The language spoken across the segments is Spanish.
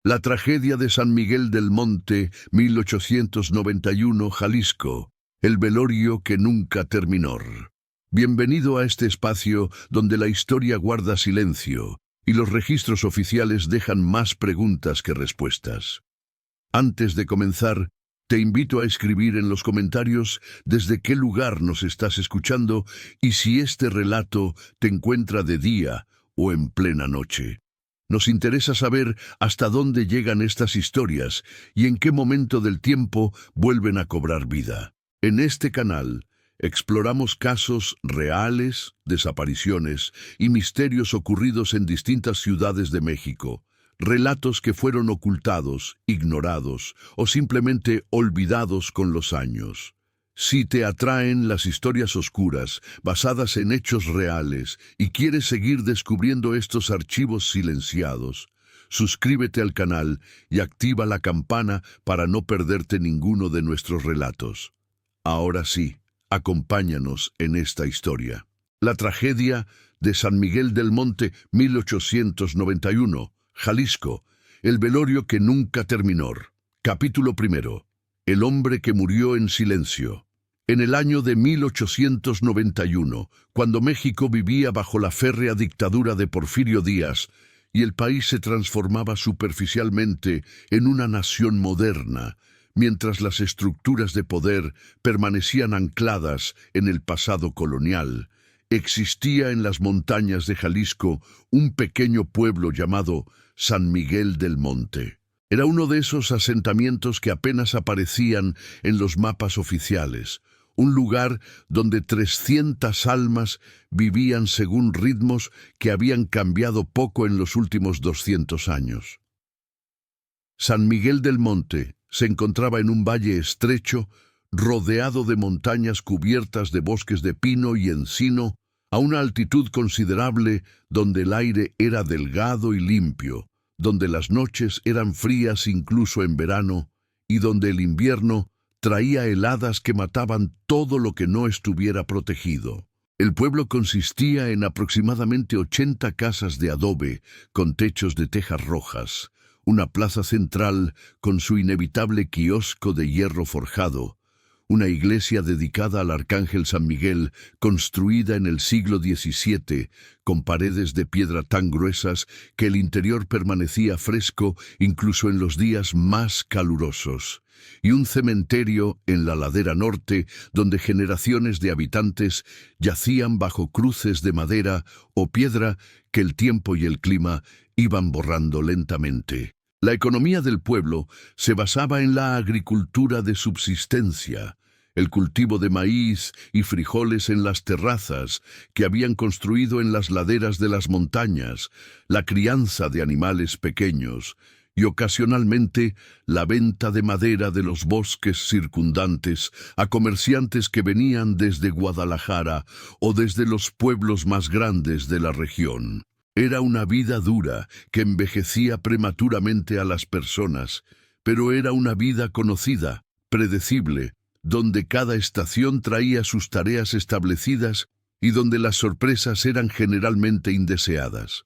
La tragedia de San Miguel del Monte, 1891, Jalisco. El velorio que nunca terminó. Bienvenido a este espacio donde la historia guarda silencio y los registros oficiales dejan más preguntas que respuestas. Antes de comenzar, te invito a escribir en los comentarios desde qué lugar nos estás escuchando y si este relato te encuentra de día o en plena noche. Nos interesa saber hasta dónde llegan estas historias y en qué momento del tiempo vuelven a cobrar vida. En este canal exploramos casos reales, desapariciones y misterios ocurridos en distintas ciudades de México. Relatos que fueron ocultados, ignorados o simplemente olvidados con los años. Si te atraen las historias oscuras, basadas en hechos reales, y quieres seguir descubriendo estos archivos silenciados, suscríbete al canal y activa la campana para no perderte ninguno de nuestros relatos. Ahora sí, acompáñanos en esta historia. La tragedia de San Miguel del Monte, 1891, Jalisco. El velorio que nunca terminó. Capítulo 1. El hombre que murió en silencio. En el año de 1891, cuando México vivía bajo la férrea dictadura de Porfirio Díaz y el país se transformaba superficialmente en una nación moderna, mientras las estructuras de poder permanecían ancladas en el pasado colonial, existía en las montañas de Jalisco un pequeño pueblo llamado San Miguel del Monte. Era uno de esos asentamientos que apenas aparecían en los mapas oficiales, un lugar donde 300 almas vivían según ritmos que habían cambiado poco en los últimos 200 años. San Miguel del Monte se encontraba en un valle estrecho, rodeado de montañas cubiertas de bosques de pino y encino, a una altitud considerable donde el aire era delgado y limpio, donde las noches eran frías incluso en verano, y donde el invierno traía heladas que mataban todo lo que no estuviera protegido. El pueblo consistía en aproximadamente 80 casas de adobe con techos de tejas rojas, una plaza central con su inevitable kiosco de hierro forjado, una iglesia dedicada al arcángel San Miguel, construida en el siglo XVII, con paredes de piedra tan gruesas que el interior permanecía fresco incluso en los días más calurosos, y un cementerio en la ladera norte donde generaciones de habitantes yacían bajo cruces de madera o piedra que el tiempo y el clima iban borrando lentamente. La economía del pueblo se basaba en la agricultura de subsistencia, el cultivo de maíz y frijoles en las terrazas que habían construido en las laderas de las montañas, la crianza de animales pequeños y ocasionalmente la venta de madera de los bosques circundantes a comerciantes que venían desde Guadalajara o desde los pueblos más grandes de la región. Era una vida dura que envejecía prematuramente a las personas, pero era una vida conocida, predecible, donde cada estación traía sus tareas establecidas y donde las sorpresas eran generalmente indeseadas.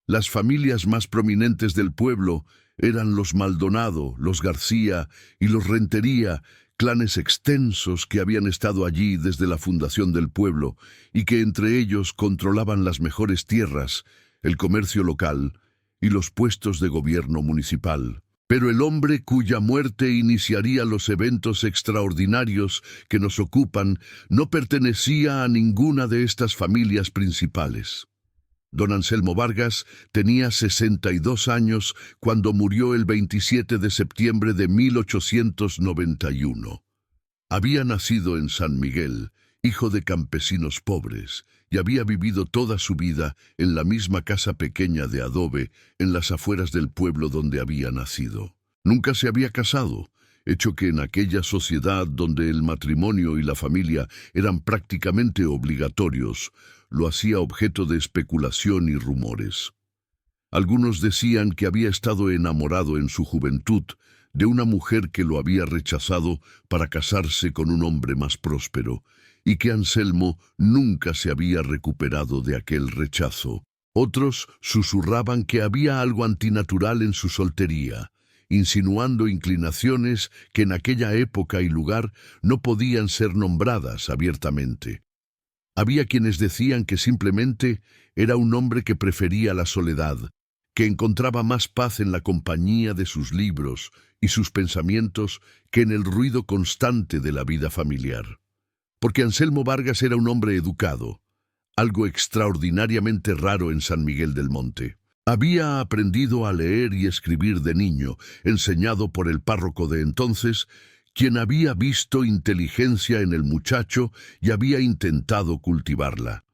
Las familias más prominentes del pueblo eran los Maldonado, los García y los Rentería, clanes extensos que habían estado allí desde la fundación del pueblo y que entre ellos controlaban las mejores tierras, el comercio local y los puestos de gobierno municipal. Pero el hombre cuya muerte iniciaría los eventos extraordinarios que nos ocupan no pertenecía a ninguna de estas familias principales. Don Anselmo Vargas tenía 62 años cuando murió el 27 de septiembre de 1891. Había nacido en San Miguel, hijo de campesinos pobres, y había vivido toda su vida en la misma casa pequeña de adobe en las afueras del pueblo donde había nacido. Nunca se había casado, hecho que en aquella sociedad donde el matrimonio y la familia eran prácticamente obligatorios, lo hacía objeto de especulación y rumores. Algunos decían que había estado enamorado en su juventud de una mujer que lo había rechazado para casarse con un hombre más próspero, y que Anselmo nunca se había recuperado de aquel rechazo. Otros susurraban que había algo antinatural en su soltería, insinuando inclinaciones que en aquella época y lugar no podían ser nombradas abiertamente. Había quienes decían que simplemente era un hombre que prefería la soledad, que encontraba más paz en la compañía de sus libros y sus pensamientos que en el ruido constante de la vida familiar. Porque Anselmo Vargas era un hombre educado, algo extraordinariamente raro en San Miguel del Monte. Había aprendido a leer y escribir de niño, enseñado por el párroco de entonces, quien había visto inteligencia en el muchacho y había intentado cultivarla.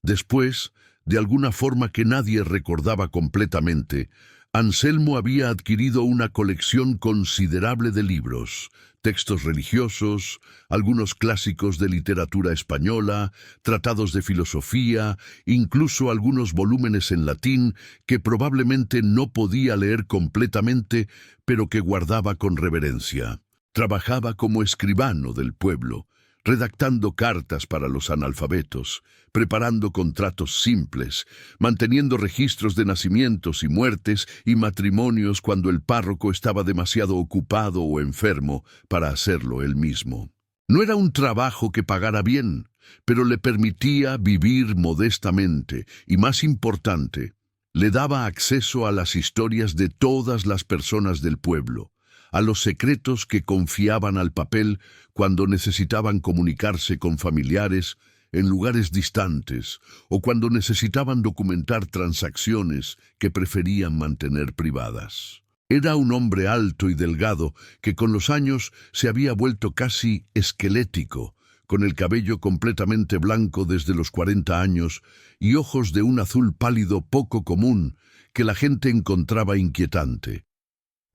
Después, de alguna forma que nadie recordaba completamente, Anselmo había adquirido una colección considerable de libros, textos religiosos, algunos clásicos de literatura española, tratados de filosofía, incluso algunos volúmenes en latín que probablemente no podía leer completamente, pero que guardaba con reverencia. Trabajaba como escribano del pueblo, redactando cartas para los analfabetos, preparando contratos simples, manteniendo registros de nacimientos y muertes y matrimonios cuando el párroco estaba demasiado ocupado o enfermo para hacerlo él mismo. No era un trabajo que pagara bien, pero le permitía vivir modestamente y, más importante, le daba acceso a las historias de todas las personas del pueblo, a los secretos que confiaban al papel cuando necesitaban comunicarse con familiares en lugares distantes o cuando necesitaban documentar transacciones que preferían mantener privadas. Era un hombre alto y delgado que con los años se había vuelto casi esquelético, con el cabello completamente blanco desde los 40 años y ojos de un azul pálido poco común que la gente encontraba inquietante.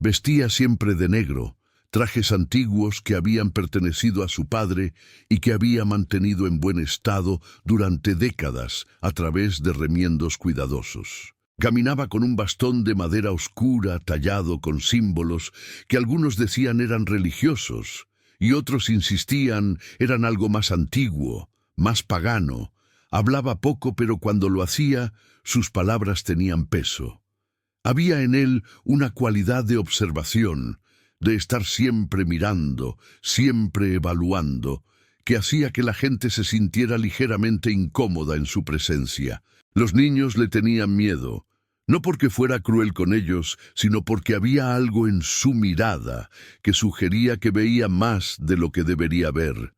Vestía siempre de negro, trajes antiguos que habían pertenecido a su padre y que había mantenido en buen estado durante décadas a través de remiendos cuidadosos. Caminaba con un bastón de madera oscura tallado con símbolos que algunos decían eran religiosos y otros insistían eran algo más antiguo, más pagano. Hablaba poco, pero cuando lo hacía, sus palabras tenían peso. Había en él una cualidad de observación, de estar siempre mirando, siempre evaluando, que hacía que la gente se sintiera ligeramente incómoda en su presencia. Los niños le tenían miedo, no porque fuera cruel con ellos, sino porque había algo en su mirada que sugería que veía más de lo que debería ver,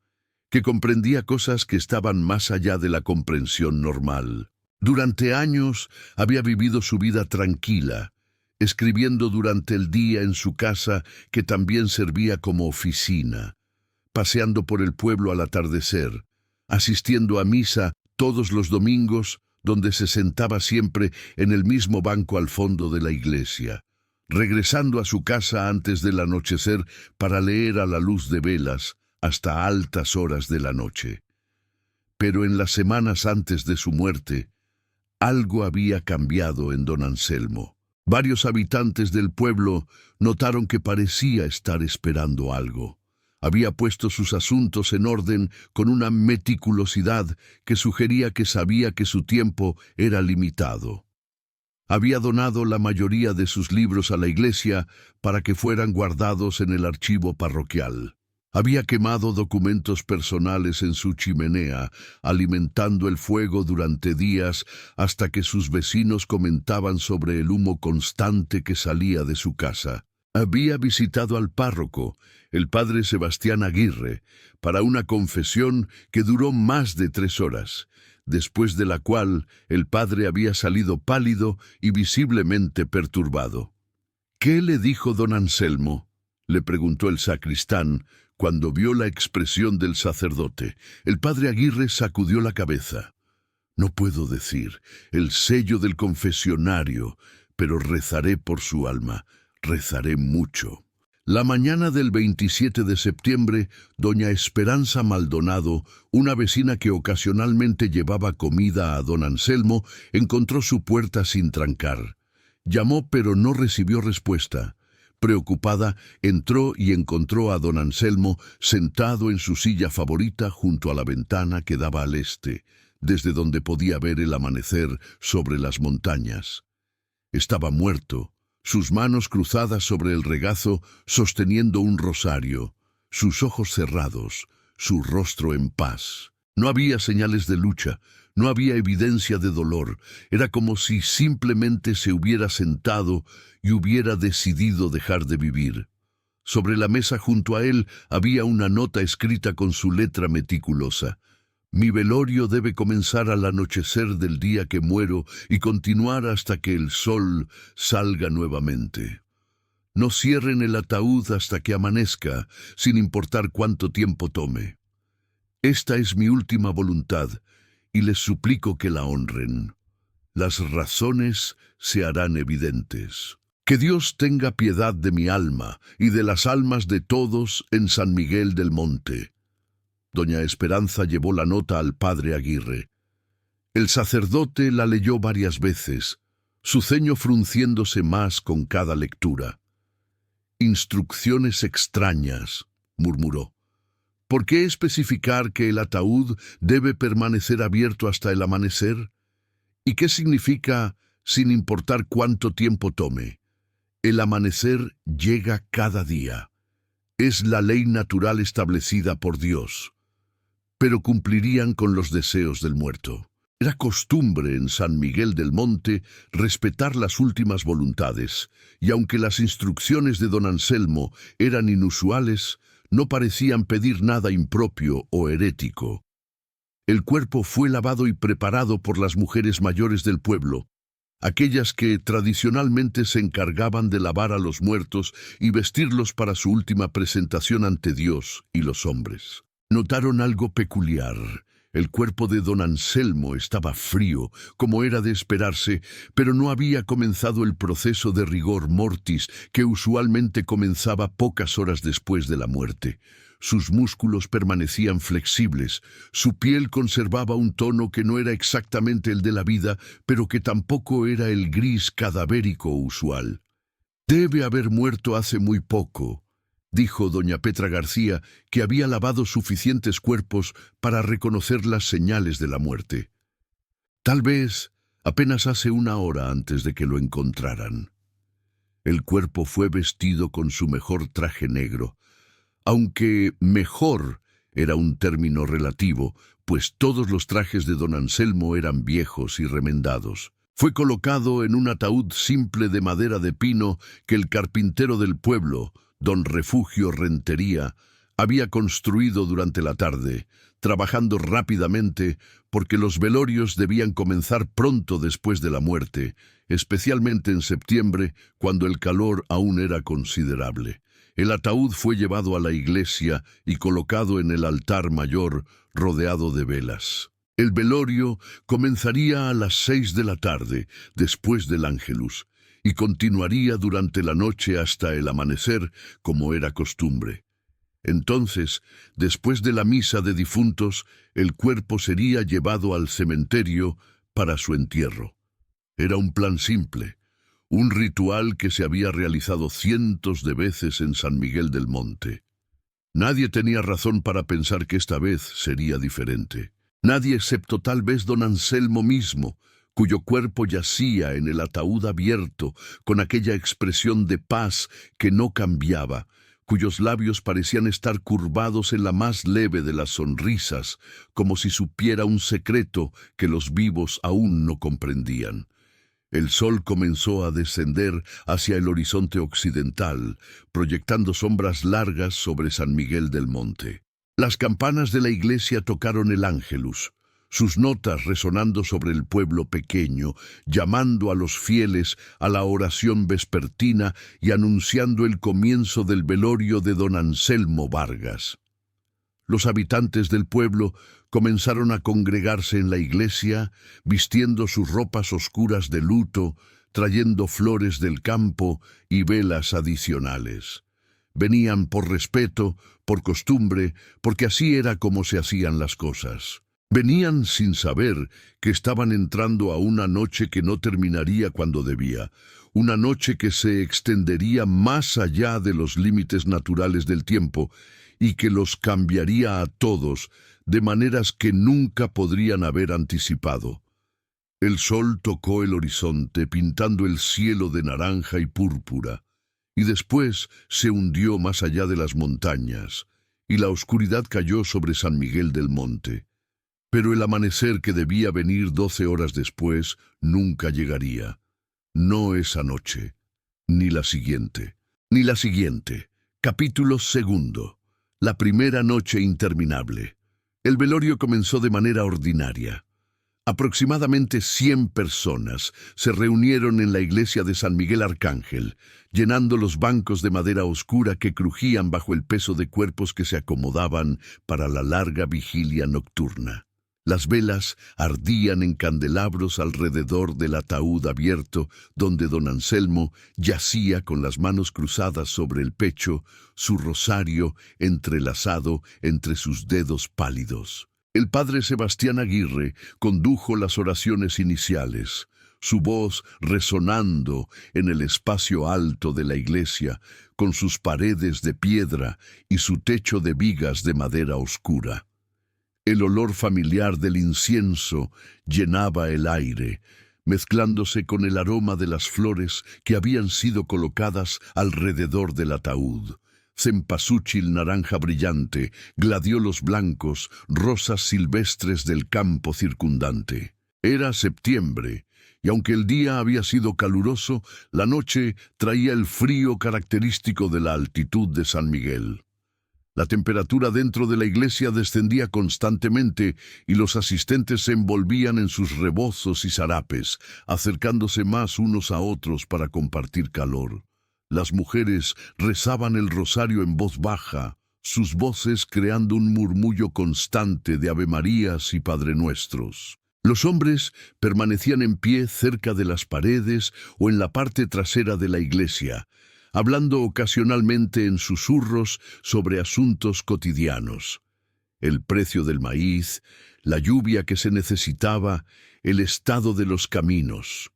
que comprendía cosas que estaban más allá de la comprensión normal. Durante años había vivido su vida tranquila, escribiendo durante el día en su casa que también servía como oficina, paseando por el pueblo al atardecer, asistiendo a misa todos los domingos, donde se sentaba siempre en el mismo banco al fondo de la iglesia, regresando a su casa antes del anochecer para leer a la luz de velas hasta altas horas de la noche. Pero en las semanas antes de su muerte, algo había cambiado en don Anselmo. Varios habitantes del pueblo notaron que parecía estar esperando algo. Había puesto sus asuntos en orden con una meticulosidad que sugería que sabía que su tiempo era limitado. Había donado la mayoría de sus libros a la iglesia para que fueran guardados en el archivo parroquial. Había quemado documentos personales en su chimenea, alimentando el fuego durante días hasta que sus vecinos comentaban sobre el humo constante que salía de su casa. Había visitado al párroco, el padre Sebastián Aguirre, para una confesión que duró más de 3 horas, después de la cual el padre había salido pálido y visiblemente perturbado. «¿Qué le dijo don Anselmo?», le preguntó el sacristán, cuando vio la expresión del sacerdote. El padre Aguirre sacudió la cabeza. «No puedo decir, el sello del confesionario, pero rezaré por su alma, rezaré mucho». La mañana del 27 de septiembre, doña Esperanza Maldonado, una vecina que ocasionalmente llevaba comida a don Anselmo, encontró su puerta sin trancar. Llamó, pero no recibió respuesta. Preocupada, entró y encontró a don Anselmo sentado en su silla favorita junto a la ventana que daba al este, desde donde podía ver el amanecer sobre las montañas. Estaba muerto, sus manos cruzadas sobre el regazo sosteniendo un rosario, sus ojos cerrados, su rostro en paz. No había señales de lucha, no había evidencia de dolor. Era como si simplemente se hubiera sentado y hubiera decidido dejar de vivir. Sobre la mesa junto a él había una nota escrita con su letra meticulosa. Mi velorio debe comenzar al anochecer del día que muero y continuar hasta que el sol salga nuevamente. No cierren el ataúd hasta que amanezca, sin importar cuánto tiempo tome. Esta es mi última voluntad, y les suplico que la honren. Las razones se harán evidentes. Que Dios tenga piedad de mi alma y de las almas de todos en San Miguel del Monte. Doña Esperanza llevó la nota al padre Aguirre. El sacerdote la leyó varias veces, su ceño frunciéndose más con cada lectura. Instrucciones extrañas, murmuró. ¿Por qué especificar que el ataúd debe permanecer abierto hasta el amanecer? ¿Y qué significa sin importar cuánto tiempo tome? El amanecer llega cada día. Es la ley natural establecida por Dios. Pero cumplirían con los deseos del muerto. Era costumbre en San Miguel del Monte respetar las últimas voluntades, y aunque las instrucciones de don Anselmo eran inusuales, no parecían pedir nada impropio o herético. El cuerpo fue lavado y preparado por las mujeres mayores del pueblo, aquellas que tradicionalmente se encargaban de lavar a los muertos y vestirlos para su última presentación ante Dios y los hombres. Notaron algo peculiar. El cuerpo de don Anselmo estaba frío, como era de esperarse, pero no había comenzado el proceso de rigor mortis que usualmente comenzaba pocas horas después de la muerte. Sus músculos permanecían flexibles, su piel conservaba un tono que no era exactamente el de la vida, pero que tampoco era el gris cadavérico usual. «Debe haber muerto hace muy poco», dijo doña Petra García, que había lavado suficientes cuerpos para reconocer las señales de la muerte. «Tal vez apenas hace una hora antes de que lo encontraran». El cuerpo fue vestido con su mejor traje negro, aunque mejor era un término relativo, pues todos los trajes de don Anselmo eran viejos y remendados. Fue colocado en un ataúd simple de madera de pino que el carpintero del pueblo, don Refugio Rentería, había construido durante la tarde, trabajando rápidamente porque los velorios debían comenzar pronto después de la muerte, especialmente en septiembre, cuando el calor aún era considerable. El ataúd fue llevado a la iglesia y colocado en el altar mayor, rodeado de velas. El velorio comenzaría a las 6 de la tarde, después del Ángelus, y continuaría durante la noche hasta el amanecer, como era costumbre. Entonces, después de la misa de difuntos, el cuerpo sería llevado al cementerio para su entierro. Era un plan simple, un ritual que se había realizado cientos de veces en San Miguel del Monte. Nadie tenía razón para pensar que esta vez sería diferente. Nadie excepto tal vez don Anselmo mismo, cuyo cuerpo yacía en el ataúd abierto, con aquella expresión de paz que no cambiaba, cuyos labios parecían estar curvados en la más leve de las sonrisas, como si supiera un secreto que los vivos aún no comprendían. El sol comenzó a descender hacia el horizonte occidental, proyectando sombras largas sobre San Miguel del Monte. Las campanas de la iglesia tocaron el Ángelus, sus notas resonando sobre el pueblo pequeño, llamando a los fieles a la oración vespertina y anunciando el comienzo del velorio de don Anselmo Vargas. Los habitantes del pueblo comenzaron a congregarse en la iglesia, vistiendo sus ropas oscuras de luto, trayendo flores del campo y velas adicionales. Venían por respeto, por costumbre, porque así era como se hacían las cosas. Venían sin saber que estaban entrando a una noche que no terminaría cuando debía, una noche que se extendería más allá de los límites naturales del tiempo y que los cambiaría a todos, de maneras que nunca podrían haber anticipado. El sol tocó el horizonte, pintando el cielo de naranja y púrpura, y después se hundió más allá de las montañas, y la oscuridad cayó sobre San Miguel del Monte. Pero el amanecer que debía venir 12 horas después nunca llegaría. No esa noche, ni la siguiente, ni la siguiente. Capítulo segundo. La primera noche interminable. El velorio comenzó de manera ordinaria. Aproximadamente 100 personas se reunieron en la iglesia de San Miguel Arcángel, llenando los bancos de madera oscura que crujían bajo el peso de cuerpos que se acomodaban para la larga vigilia nocturna. Las velas ardían en candelabros alrededor del ataúd abierto donde don Anselmo yacía con las manos cruzadas sobre el pecho, su rosario entrelazado entre sus dedos pálidos. El padre Sebastián Aguirre condujo las oraciones iniciales, su voz resonando en el espacio alto de la iglesia, con sus paredes de piedra y su techo de vigas de madera oscura. El olor familiar del incienso llenaba el aire, mezclándose con el aroma de las flores que habían sido colocadas alrededor del ataúd. Cempasúchil naranja brillante, gladiolos blancos, rosas silvestres del campo circundante. Era septiembre, y aunque el día había sido caluroso, la noche traía el frío característico de la altitud de San Miguel. La temperatura dentro de la iglesia descendía constantemente y los asistentes se envolvían en sus rebozos y zarapes, acercándose más unos a otros para compartir calor. Las mujeres rezaban el rosario en voz baja, sus voces creando un murmullo constante de Avemarías y Padre Nuestros. Los hombres permanecían en pie cerca de las paredes o en la parte trasera de la iglesia, hablando ocasionalmente en susurros sobre asuntos cotidianos. El precio del maíz, la lluvia que se necesitaba, el estado de los caminos.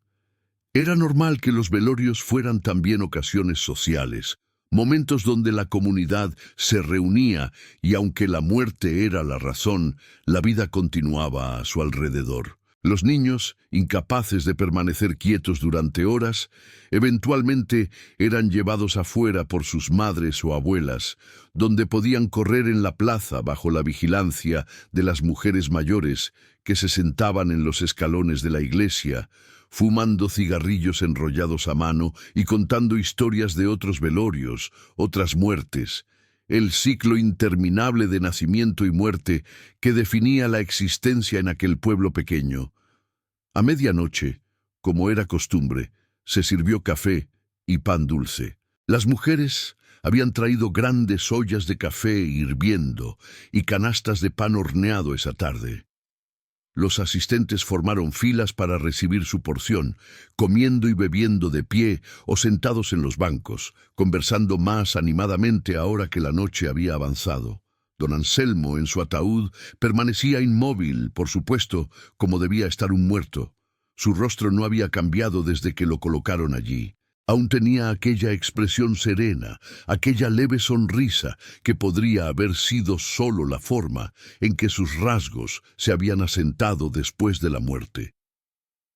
Era normal que los velorios fueran también ocasiones sociales, momentos donde la comunidad se reunía y aunque la muerte era la razón, la vida continuaba a su alrededor. Los niños, incapaces de permanecer quietos durante horas, eventualmente eran llevados afuera por sus madres o abuelas, donde podían correr en la plaza bajo la vigilancia de las mujeres mayores que se sentaban en los escalones de la iglesia, fumando cigarrillos enrollados a mano y contando historias de otros velorios, otras muertes, el ciclo interminable de nacimiento y muerte que definía la existencia en aquel pueblo pequeño. A medianoche, como era costumbre, se sirvió café y pan dulce. Las mujeres habían traído grandes ollas de café hirviendo y canastas de pan horneado esa tarde. Los asistentes formaron filas para recibir su porción, comiendo y bebiendo de pie o sentados en los bancos, conversando más animadamente ahora que la noche había avanzado. Don Anselmo, en su ataúd, permanecía inmóvil, por supuesto, como debía estar un muerto. Su rostro no había cambiado desde que lo colocaron allí. Aún tenía aquella expresión serena, aquella leve sonrisa que podría haber sido solo la forma en que sus rasgos se habían asentado después de la muerte.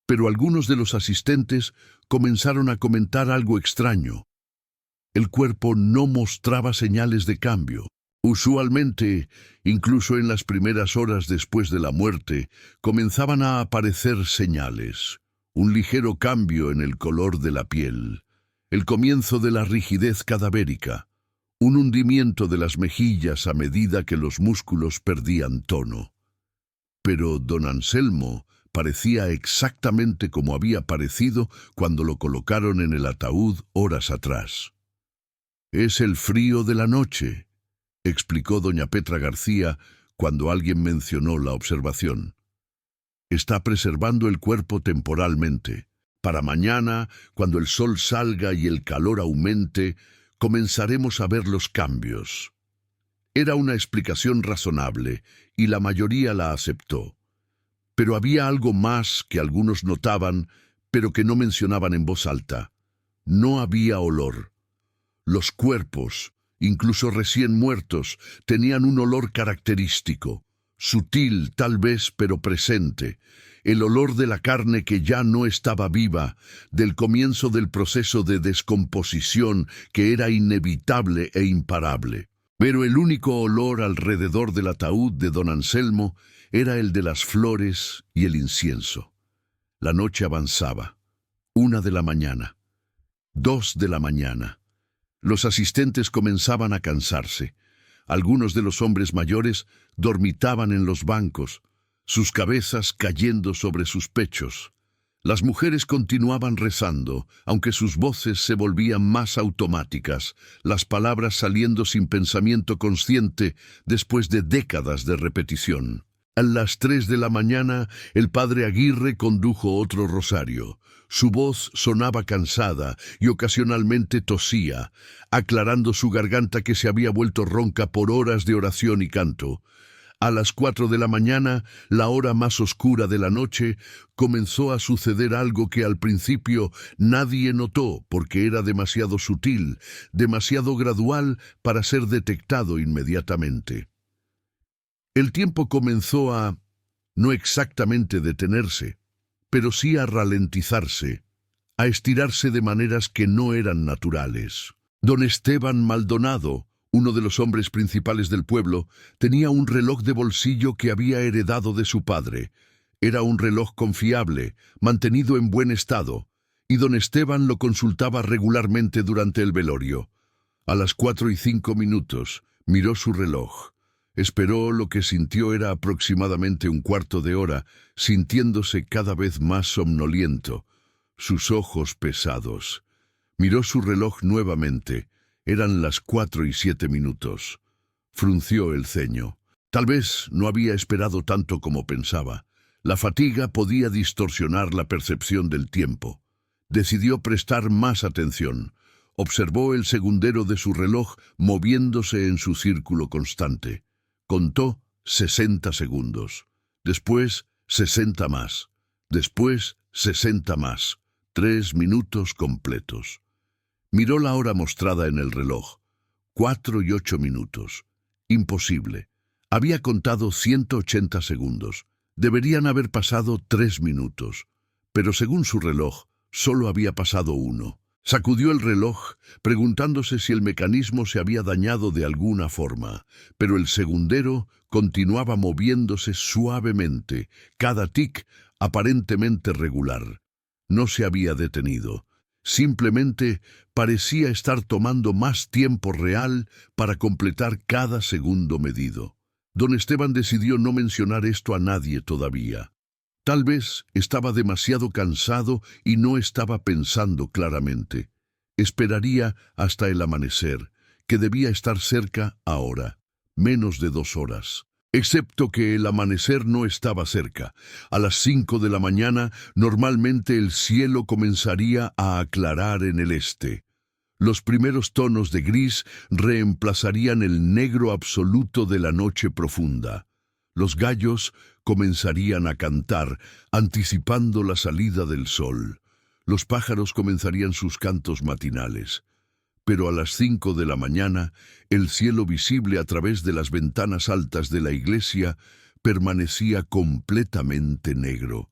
Pero algunos de los asistentes comenzaron a comentar algo extraño. El cuerpo no mostraba señales de cambio. Usualmente, incluso en las primeras horas después de la muerte, comenzaban a aparecer señales. Un ligero cambio en el color de la piel, el comienzo de la rigidez cadavérica, un hundimiento de las mejillas a medida que los músculos perdían tono. Pero don Anselmo parecía exactamente como había parecido cuando lo colocaron en el ataúd horas atrás. «Es el frío de la noche», explicó doña Petra García cuando alguien mencionó la observación. «Está preservando el cuerpo temporalmente. Para mañana, cuando el sol salga y el calor aumente, comenzaremos a ver los cambios». Era una explicación razonable, y la mayoría la aceptó. Pero había algo más que algunos notaban, pero que no mencionaban en voz alta. No había olor. Los cuerpos, incluso recién muertos, tenían un olor característico. sutil tal vez, pero presente, el olor de la carne que ya no estaba viva, del comienzo del proceso de descomposición que era inevitable e imparable. Pero el único olor alrededor del ataúd de don Anselmo era el de las flores y el incienso. La noche avanzaba. 1 de la mañana. 2 de la mañana. Los asistentes comenzaban a cansarse. Algunos de los hombres mayores dormitaban en los bancos, sus cabezas cayendo sobre sus pechos. Las mujeres continuaban rezando, aunque sus voces se volvían más automáticas, las palabras saliendo sin pensamiento consciente después de décadas de repetición. A las 3 de la mañana, el padre Aguirre condujo otro rosario. Su voz sonaba cansada y ocasionalmente tosía, aclarando su garganta que se había vuelto ronca por horas de oración y canto. A las 4 de la mañana, la hora más oscura de la noche, comenzó a suceder algo que al principio nadie notó porque era demasiado sutil, demasiado gradual para ser detectado inmediatamente. El tiempo comenzó a, no exactamente detenerse, pero sí a ralentizarse, a estirarse de maneras que no eran naturales. Don Esteban Maldonado, uno de los hombres principales del pueblo, tenía un reloj de bolsillo que había heredado de su padre. Era un reloj confiable, mantenido en buen estado, y don Esteban lo consultaba regularmente durante el velorio. A las 4:05 miró su reloj. Esperó. Lo que sintió era aproximadamente un cuarto de hora, sintiéndose cada vez más somnoliento, sus ojos pesados. Miró su reloj nuevamente. Eran las 4:07. Frunció el ceño. Tal vez no había esperado tanto como pensaba. La fatiga podía distorsionar la percepción del tiempo. Decidió prestar más atención. Observó el segundero de su reloj moviéndose en su círculo constante. Contó 60 segundos. Después 60 más. Después 60 más. 3 minutos completos. Miró la hora mostrada en el reloj. 4:08. Imposible. Había contado 180 segundos. Deberían haber pasado 3 minutos. Pero según su reloj, solo había pasado 1. Sacudió el reloj, preguntándose si el mecanismo se había dañado de alguna forma, pero el segundero continuaba moviéndose suavemente, cada tic aparentemente regular. No se había detenido. Simplemente parecía estar tomando más tiempo real para completar cada segundo medido. Don Esteban decidió no mencionar esto a nadie todavía. Tal vez estaba demasiado cansado y no estaba pensando claramente. Esperaría hasta el amanecer, que debía estar cerca ahora, menos de 2 horas. Excepto que el amanecer no estaba cerca. A las 5 de la mañana, normalmente el cielo comenzaría a aclarar en el este. Los primeros tonos de gris reemplazarían el negro absoluto de la noche profunda. Los gallos comenzarían a cantar, anticipando la salida del sol. Los pájaros comenzarían sus cantos matinales. Pero a las 5 de la mañana, el cielo visible a través de las ventanas altas de la iglesia permanecía completamente negro.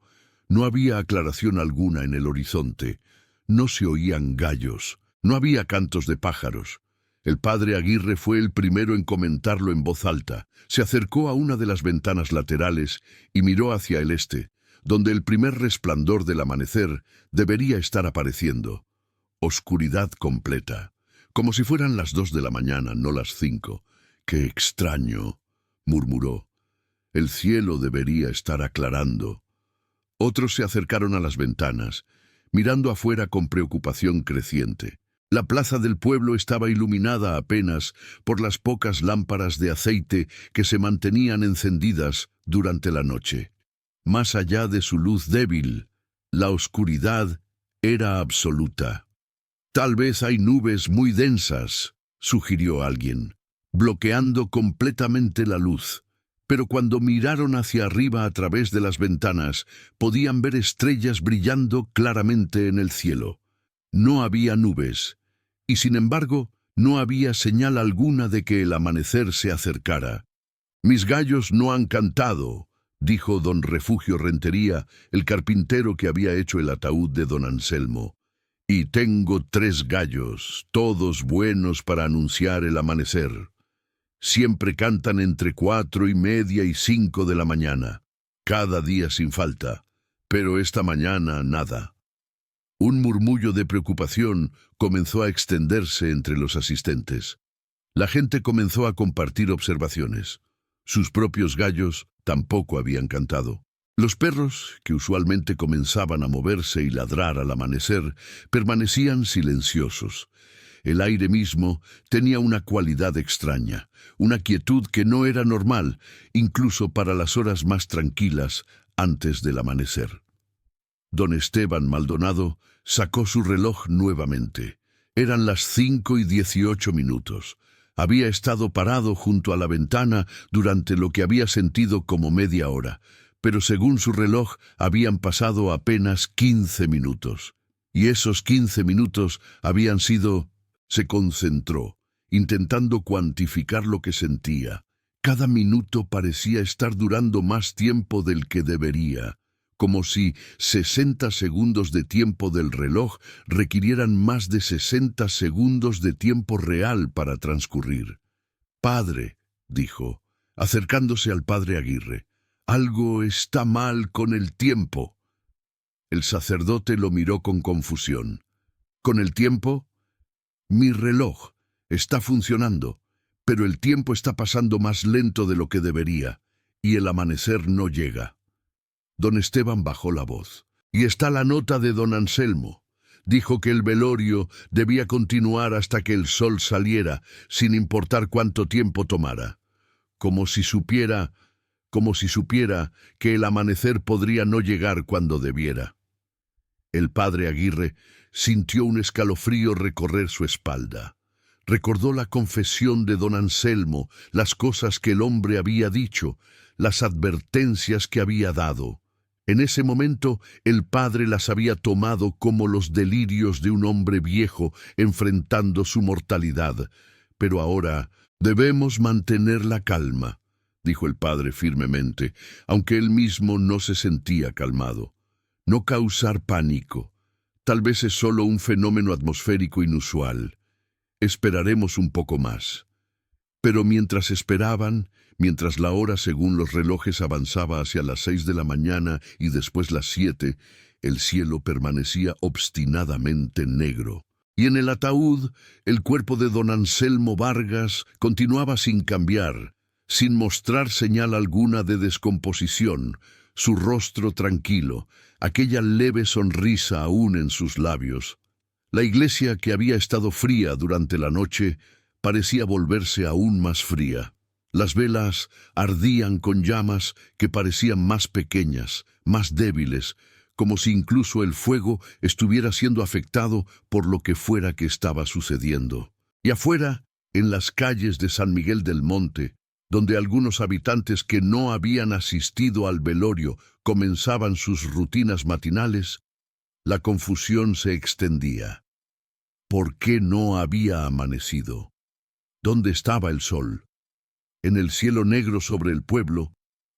No había aclaración alguna en el horizonte. No se oían gallos. No había cantos de pájaros. El padre Aguirre fue el primero en comentarlo en voz alta. Se acercó a una de las ventanas laterales y miró hacia el este, donde el primer resplandor del amanecer debería estar apareciendo. Oscuridad completa, como si fueran las 2 de la mañana, no las 5. ¡Qué extraño!, murmuró. El cielo debería estar aclarando. Otros se acercaron a las ventanas, mirando afuera con preocupación creciente. La plaza del pueblo estaba iluminada apenas por las pocas lámparas de aceite que se mantenían encendidas durante la noche. Más allá de su luz débil, la oscuridad era absoluta. «Tal vez hay nubes muy densas», sugirió alguien, bloqueando completamente la luz. Pero cuando miraron hacia arriba a través de las ventanas, podían ver estrellas brillando claramente en el cielo. No había nubes, y sin embargo, no había señal alguna de que el amanecer se acercara. Mis gallos no han cantado, dijo don Refugio Rentería, el carpintero que había hecho el ataúd de don Anselmo. Y tengo 3 gallos, todos buenos para anunciar el amanecer. Siempre cantan entre 4:30 y 5 de la mañana, cada día sin falta, pero esta mañana nada. Un murmullo de preocupación comenzó a extenderse entre los asistentes. La gente comenzó a compartir observaciones. Sus propios gallos tampoco habían cantado. Los perros, que usualmente comenzaban a moverse y ladrar al amanecer, permanecían silenciosos. El aire mismo tenía una cualidad extraña, una quietud que no era normal, incluso para las horas más tranquilas antes del amanecer. Don Esteban Maldonado sacó su reloj nuevamente. Eran las 5:18. Había estado parado junto a la ventana durante lo que había sentido como media hora, pero según su reloj habían pasado apenas 15 minutos. Y esos 15 minutos habían sido... Se concentró, intentando cuantificar lo que sentía. Cada minuto parecía estar durando más tiempo del que debería, como si 60 segundos de tiempo del reloj requirieran más de 60 segundos de tiempo real para transcurrir. «Padre», dijo, acercándose al padre Aguirre, «algo está mal con el tiempo». El sacerdote lo miró con confusión. «¿Con el tiempo?» «Mi reloj está funcionando, pero el tiempo está pasando más lento de lo que debería, y el amanecer no llega». Don Esteban bajó la voz. «Y está la nota de don Anselmo. Dijo que el velorio debía continuar hasta que el sol saliera, sin importar cuánto tiempo tomara. Como si supiera que el amanecer podría no llegar cuando debiera». El padre Aguirre sintió un escalofrío recorrer su espalda. Recordó la confesión de don Anselmo, las cosas que el hombre había dicho, las advertencias que había dado. En ese momento el padre las había tomado como los delirios de un hombre viejo enfrentando su mortalidad. Pero ahora debemos mantener la calma, dijo el padre firmemente, aunque él mismo no se sentía calmado. No causar pánico. Tal vez es solo un fenómeno atmosférico inusual. Esperaremos un poco más. Pero mientras esperaban, mientras la hora según los relojes avanzaba hacia las 6 de la mañana y después las 7, el cielo permanecía obstinadamente negro. Y en el ataúd, el cuerpo de don Anselmo Vargas continuaba sin cambiar, sin mostrar señal alguna de descomposición, su rostro tranquilo, aquella leve sonrisa aún en sus labios. La iglesia, que había estado fría durante la noche, parecía volverse aún más fría. Las velas ardían con llamas que parecían más pequeñas, más débiles, como si incluso el fuego estuviera siendo afectado por lo que fuera que estaba sucediendo. Y afuera, en las calles de San Miguel del Monte, donde algunos habitantes que no habían asistido al velorio comenzaban sus rutinas matinales, la confusión se extendía. ¿Por qué no había amanecido? ¿Dónde estaba el sol? En el cielo negro sobre el pueblo,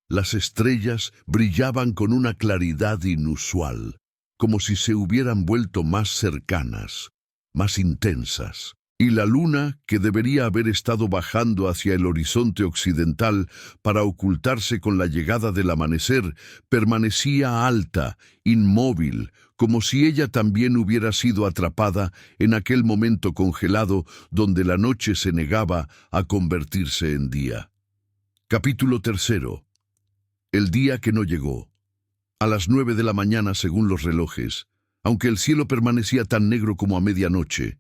las estrellas brillaban con una claridad inusual, como si se hubieran vuelto más cercanas, más intensas. Y la luna, que debería haber estado bajando hacia el horizonte occidental para ocultarse con la llegada del amanecer, permanecía alta, inmóvil, como si ella también hubiera sido atrapada en aquel momento congelado donde la noche se negaba a convertirse en día. Capítulo 3. El día que no llegó. A las 9 de la mañana según los relojes, aunque el cielo permanecía tan negro como a medianoche,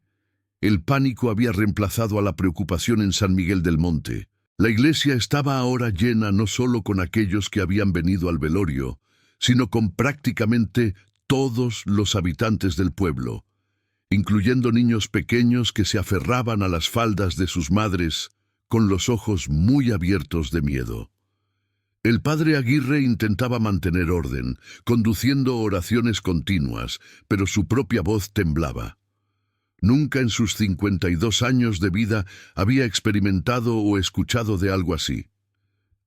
el pánico había reemplazado a la preocupación en San Miguel del Monte. La iglesia estaba ahora llena no solo con aquellos que habían venido al velorio, sino con prácticamente todos los habitantes del pueblo, incluyendo niños pequeños que se aferraban a las faldas de sus madres con los ojos muy abiertos de miedo. El padre Aguirre intentaba mantener orden, conduciendo oraciones continuas, pero su propia voz temblaba. Nunca en sus 52 años de vida había experimentado o escuchado de algo así.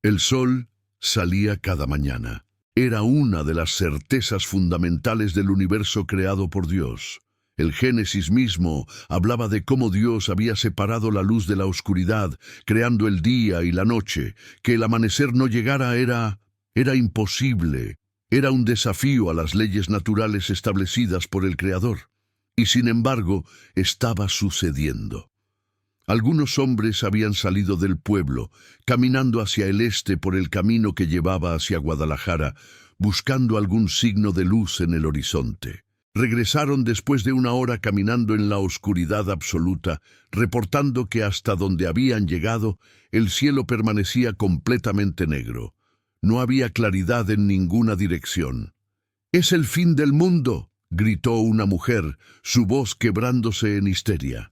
El sol salía cada mañana. Era una de las certezas fundamentales del universo creado por Dios. El Génesis mismo hablaba de cómo Dios había separado la luz de la oscuridad, creando el día y la noche. Que el amanecer no llegara era imposible. Era un desafío a las leyes naturales establecidas por el Creador. Y sin embargo, estaba sucediendo. Algunos hombres habían salido del pueblo, caminando hacia el este por el camino que llevaba hacia Guadalajara, buscando algún signo de luz en el horizonte. Regresaron después de una hora caminando en la oscuridad absoluta, reportando que hasta donde habían llegado, el cielo permanecía completamente negro. No había claridad en ninguna dirección. «¡Es el fin del mundo!», gritó una mujer, su voz quebrándose en histeria.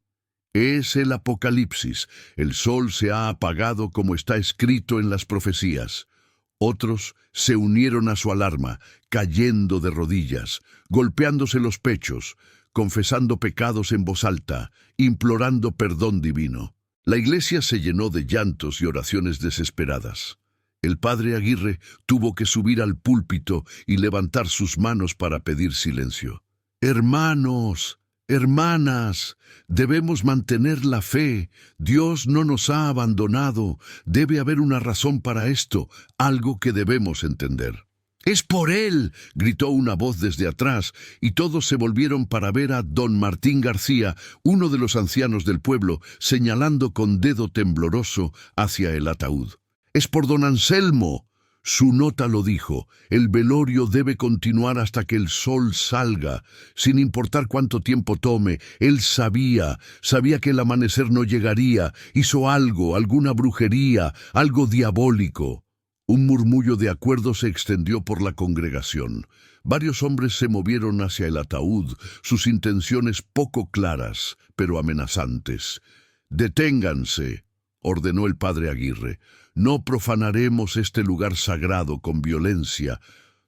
Es el apocalipsis. El sol se ha apagado como está escrito en las profecías. Otros se unieron a su alarma, cayendo de rodillas, golpeándose los pechos, confesando pecados en voz alta, implorando perdón divino. La iglesia se llenó de llantos y oraciones desesperadas. El padre Aguirre tuvo que subir al púlpito y levantar sus manos para pedir silencio. «Hermanos, hermanas, debemos mantener la fe. Dios no nos ha abandonado. Debe haber una razón para esto, algo que debemos entender». «¡Es por él!», gritó una voz desde atrás, y todos se volvieron para ver a don Martín García, uno de los ancianos del pueblo, señalando con dedo tembloroso hacia el ataúd. «¡Es por don Anselmo!». Su nota lo dijo: el velorio debe continuar hasta que el sol salga, sin importar cuánto tiempo tome. Él sabía que el amanecer no llegaría. Hizo algo, alguna brujería, algo diabólico. Un murmullo de acuerdo se extendió por la congregación. Varios hombres se movieron hacia el ataúd, sus intenciones poco claras, pero amenazantes. «Deténganse», ordenó el padre Aguirre. «No profanaremos este lugar sagrado con violencia.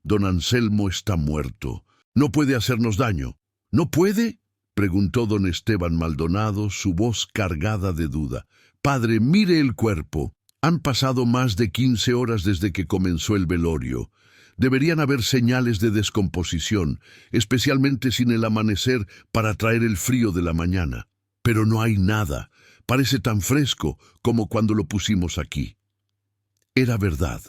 Don Anselmo está muerto. No puede hacernos daño». «¿No puede?», preguntó don Esteban Maldonado, su voz cargada de duda. «Padre, mire el cuerpo. Han pasado más de 15 horas desde que comenzó el velorio. Deberían haber señales de descomposición, especialmente sin el amanecer para traer el frío de la mañana. Pero no hay nada. Parece tan fresco como cuando lo pusimos aquí». Era verdad.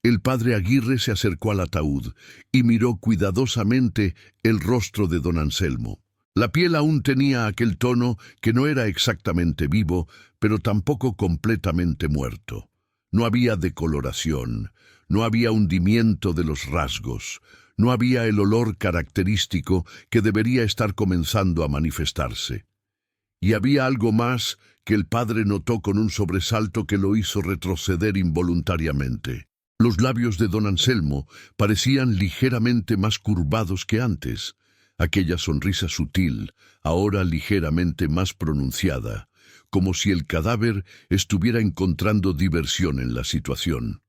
El padre Aguirre se acercó al ataúd y miró cuidadosamente el rostro de don Anselmo. La piel aún tenía aquel tono que no era exactamente vivo, pero tampoco completamente muerto. No había decoloración, no había hundimiento de los rasgos, no había el olor característico que debería estar comenzando a manifestarse. Y había algo más que el padre notó con un sobresalto que lo hizo retroceder involuntariamente. Los labios de don Anselmo parecían ligeramente más curvados que antes. Aquella sonrisa sutil, ahora ligeramente más pronunciada, como si el cadáver estuviera encontrando diversión en la situación.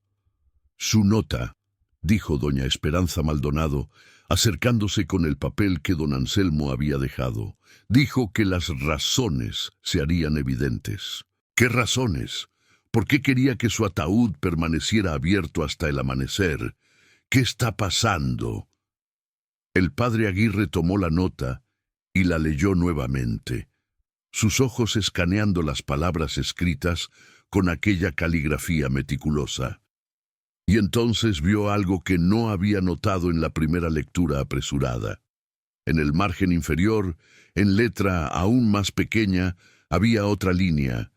«Su nota», dijo doña Esperanza Maldonado, acercándose con el papel que don Anselmo había dejado. Dijo que las razones se harían evidentes. «¿Qué razones? ¿Por qué quería que su ataúd permaneciera abierto hasta el amanecer? ¿Qué está pasando?». El padre Aguirre tomó la nota y la leyó nuevamente, sus ojos escaneando las palabras escritas con aquella caligrafía meticulosa. Y entonces vio algo que no había notado en la primera lectura apresurada. En el margen inferior, en letra aún más pequeña, había otra línea: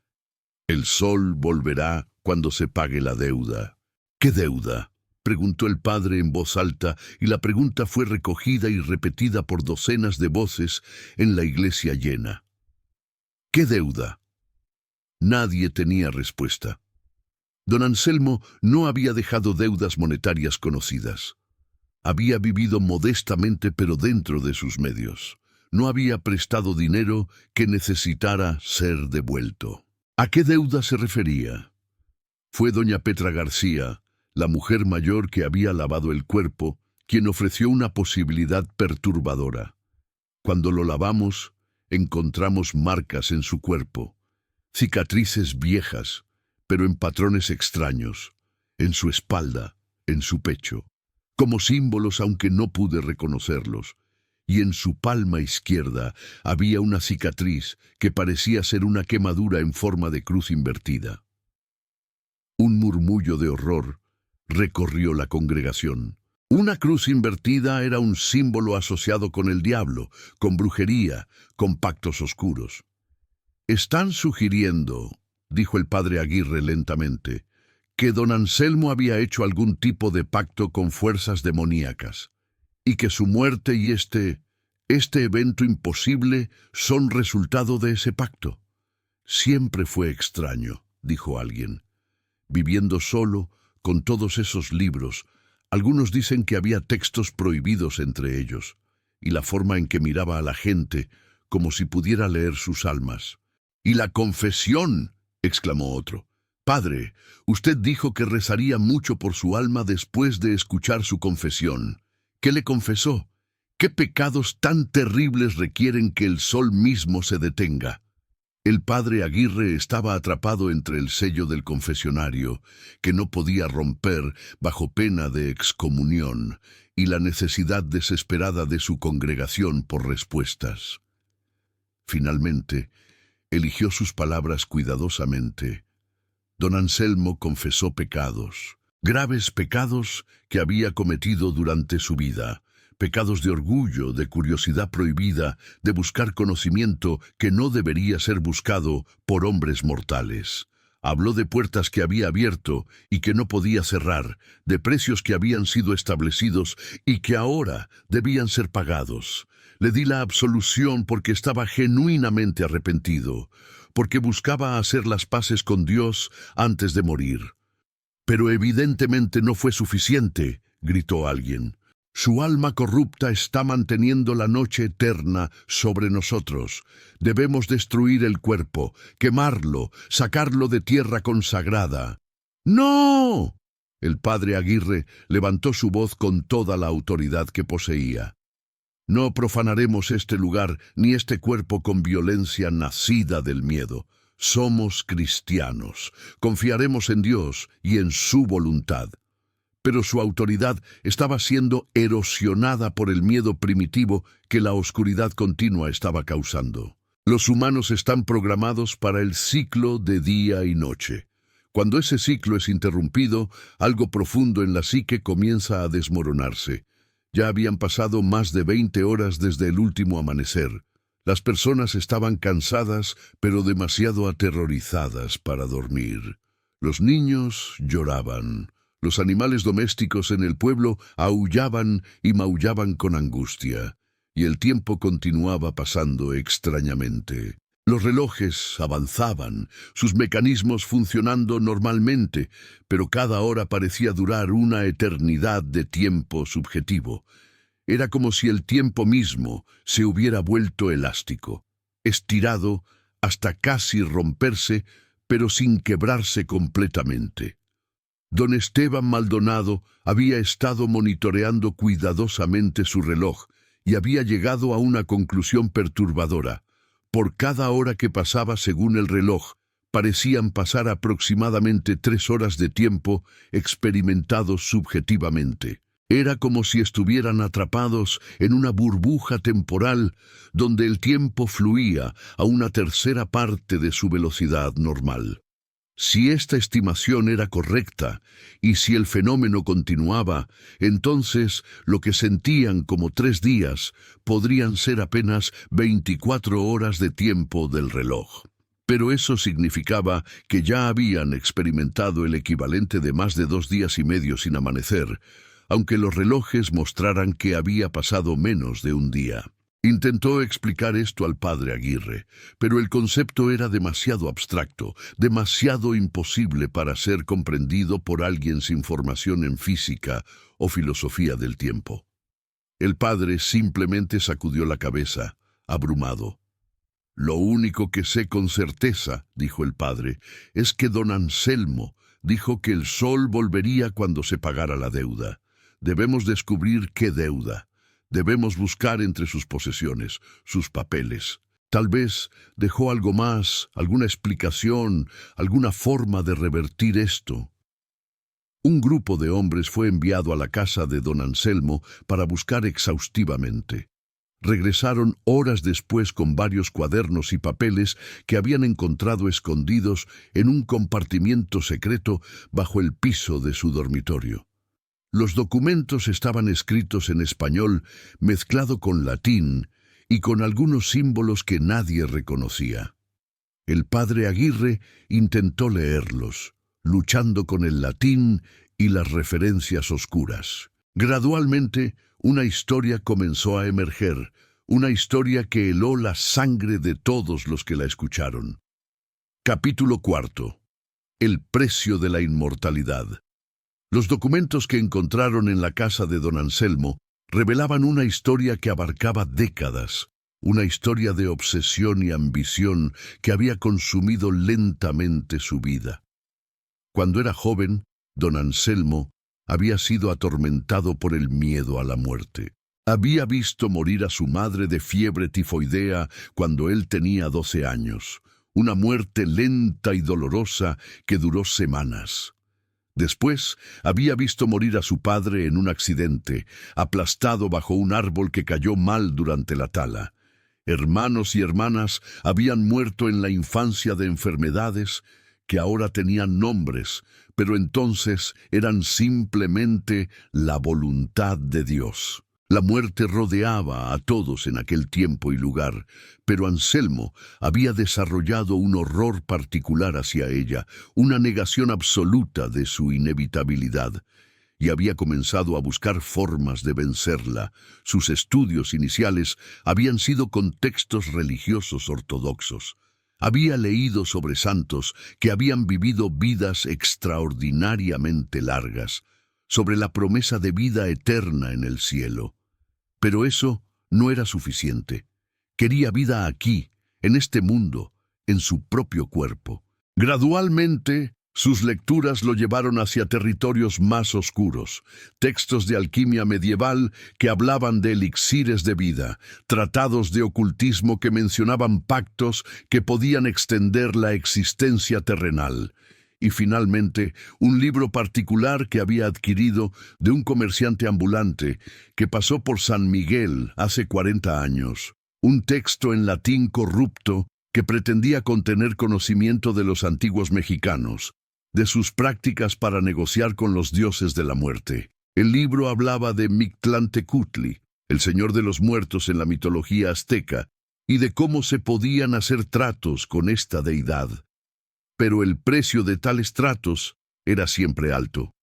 «El sol volverá cuando se pague la deuda». «¿Qué deuda?», preguntó el padre en voz alta, y la pregunta fue recogida y repetida por docenas de voces en la iglesia llena. «¿Qué deuda?». Nadie tenía respuesta. Don Anselmo no había dejado deudas monetarias conocidas. Había vivido modestamente pero dentro de sus medios. No había prestado dinero que necesitara ser devuelto. ¿A qué deuda se refería? Fue doña Petra García, la mujer mayor que había lavado el cuerpo, quien ofreció una posibilidad perturbadora. Cuando lo lavamos, encontramos marcas en su cuerpo, cicatrices viejas, pero en patrones extraños. en su espalda, en su pecho, como símbolos aunque no pude reconocerlos, y en su palma izquierda había una cicatriz que parecía ser una quemadura en forma de cruz invertida. Un murmullo de horror recorrió la congregación. Una cruz invertida era un símbolo asociado con el diablo, con brujería, con pactos oscuros. «Están sugiriendo», dijo el padre Aguirre lentamente, «que don Anselmo había hecho algún tipo de pacto con fuerzas demoníacas, y que su muerte y este evento imposible son resultado de ese pacto». «Siempre fue extraño», dijo alguien. «Viviendo solo, con todos esos libros, algunos dicen que había textos prohibidos entre ellos, y la forma en que miraba a la gente, como si pudiera leer sus almas». «¡Y la confesión!», exclamó otro. «Padre, usted dijo que rezaría mucho por su alma después de escuchar su confesión. ¿Qué le confesó? ¿Qué pecados tan terribles requieren que el sol mismo se detenga?». El padre Aguirre estaba atrapado entre el sello del confesionario, que no podía romper bajo pena de excomunión, y la necesidad desesperada de su congregación por respuestas. Finalmente, eligió sus palabras cuidadosamente. Don Anselmo confesó pecados, graves pecados que había cometido durante su vida, pecados de orgullo, de curiosidad prohibida, de buscar conocimiento que no debería ser buscado por hombres mortales. Habló de puertas que había abierto y que no podía cerrar, de precios que habían sido establecidos y que ahora debían ser pagados. Le di la absolución porque estaba genuinamente arrepentido, porque buscaba hacer las paces con Dios antes de morir. «Pero evidentemente no fue suficiente», gritó alguien. «Su alma corrupta está manteniendo la noche eterna sobre nosotros. Debemos destruir el cuerpo, quemarlo, sacarlo de tierra consagrada». «¡No!». El padre Aguirre levantó su voz con toda la autoridad que poseía. «No profanaremos este lugar ni este cuerpo con violencia nacida del miedo. Somos cristianos, confiaremos en Dios y en su voluntad». Pero su autoridad estaba siendo erosionada por el miedo primitivo que la oscuridad continua estaba causando. Los humanos están programados para el ciclo de día y noche. Cuando ese ciclo es interrumpido, algo profundo en la psique comienza a desmoronarse. Ya habían pasado más de 20 horas desde el último amanecer. Las personas estaban cansadas, pero demasiado aterrorizadas para dormir. Los niños lloraban. Los animales domésticos en el pueblo aullaban y maullaban con angustia, y el tiempo continuaba pasando extrañamente. Los relojes avanzaban, sus mecanismos funcionando normalmente, pero cada hora parecía durar una eternidad de tiempo subjetivo. Era como si el tiempo mismo se hubiera vuelto elástico, estirado hasta casi romperse, pero sin quebrarse completamente. Don Esteban Maldonado había estado monitoreando cuidadosamente su reloj y había llegado a una conclusión perturbadora. Por cada hora que pasaba según el reloj, parecían pasar aproximadamente 3 horas de tiempo experimentados subjetivamente. Era como si estuvieran atrapados en una burbuja temporal donde el tiempo fluía a una tercera parte de su velocidad normal. Si esta estimación era correcta, y si el fenómeno continuaba, entonces lo que sentían como 3 días podrían ser apenas 24 horas de tiempo del reloj. Pero eso significaba que ya habían experimentado el equivalente de más de 2 días y medio sin amanecer, aunque los relojes mostraran que había pasado menos de un día. Intentó explicar esto al padre Aguirre, pero el concepto era demasiado abstracto, demasiado imposible para ser comprendido por alguien sin formación en física o filosofía del tiempo. El padre simplemente sacudió la cabeza, abrumado. «Lo único que sé con certeza», dijo el padre, «es que don Anselmo dijo que el sol volvería cuando se pagara la deuda. Debemos descubrir qué deuda. Debemos buscar entre sus posesiones, sus papeles. Tal vez dejó algo más, alguna explicación, alguna forma de revertir esto». Un grupo de hombres fue enviado a la casa de don Anselmo para buscar exhaustivamente. Regresaron horas después con varios cuadernos y papeles que habían encontrado escondidos en un compartimiento secreto bajo el piso de su dormitorio. Los documentos estaban escritos en español mezclado con latín y con algunos símbolos que nadie reconocía. El padre Aguirre intentó leerlos, luchando con el latín y las referencias oscuras. Gradualmente, una historia comenzó a emerger, una historia que heló la sangre de todos los que la escucharon. Capítulo 4. El precio de la inmortalidad. Los documentos que encontraron en la casa de don Anselmo revelaban una historia que abarcaba décadas, una historia de obsesión y ambición que había consumido lentamente su vida. Cuando era joven, don Anselmo había sido atormentado por el miedo a la muerte. Había visto morir a su madre de fiebre tifoidea cuando él tenía 12 años, una muerte lenta y dolorosa que duró semanas. Después, había visto morir a su padre en un accidente, aplastado bajo un árbol que cayó mal durante la tala. Hermanos y hermanas habían muerto en la infancia de enfermedades que ahora tenían nombres, pero entonces eran simplemente la voluntad de Dios. La muerte rodeaba a todos en aquel tiempo y lugar, pero Anselmo había desarrollado un horror particular hacia ella, una negación absoluta de su inevitabilidad, y había comenzado a buscar formas de vencerla. Sus estudios iniciales habían sido con textos religiosos ortodoxos. Había leído sobre santos que habían vivido vidas extraordinariamente largas, sobre la promesa de vida eterna en el cielo. Pero eso no era suficiente. Quería vida aquí, en este mundo, en su propio cuerpo. Gradualmente, sus lecturas lo llevaron hacia territorios más oscuros, textos de alquimia medieval que hablaban de elixires de vida, tratados de ocultismo que mencionaban pactos que podían extender la existencia terrenal. Y finalmente, un libro particular que había adquirido de un comerciante ambulante que pasó por San Miguel hace 40 años. Un texto en latín corrupto que pretendía contener conocimiento de los antiguos mexicanos, de sus prácticas para negociar con los dioses de la muerte. El libro hablaba de Mictlantecutli, el señor de los muertos en la mitología azteca, y de cómo se podían hacer tratos con esta deidad. Pero el precio de tales tratos era siempre alto.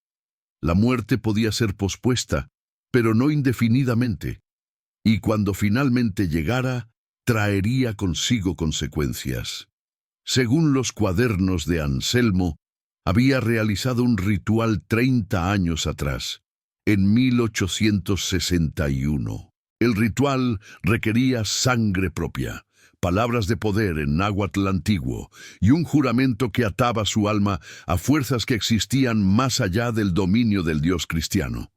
La muerte podía ser pospuesta, pero no indefinidamente, y cuando finalmente llegara, traería consigo consecuencias. Según los cuadernos de Anselmo, había realizado un ritual 30 años atrás, en 1861. El ritual requería sangre propia, palabras de poder en náhuatl antiguo y un juramento que ataba su alma a fuerzas que existían más allá del dominio del Dios cristiano.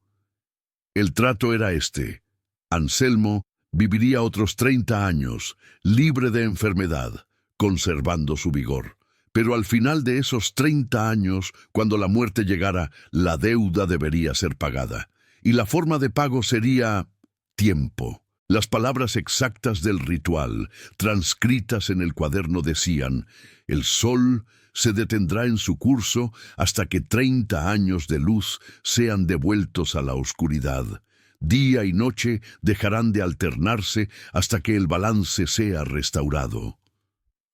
El trato era este: Anselmo viviría otros 30 años, libre de enfermedad, conservando su vigor. Pero al final de esos 30 años, cuando la muerte llegara, la deuda debería ser pagada. Y la forma de pago sería tiempo. Las palabras exactas del ritual, transcritas en el cuaderno, decían: el sol se detendrá en su curso hasta que 30 años de luz sean devueltos a la oscuridad. Día y noche dejarán de alternarse hasta que el balance sea restaurado.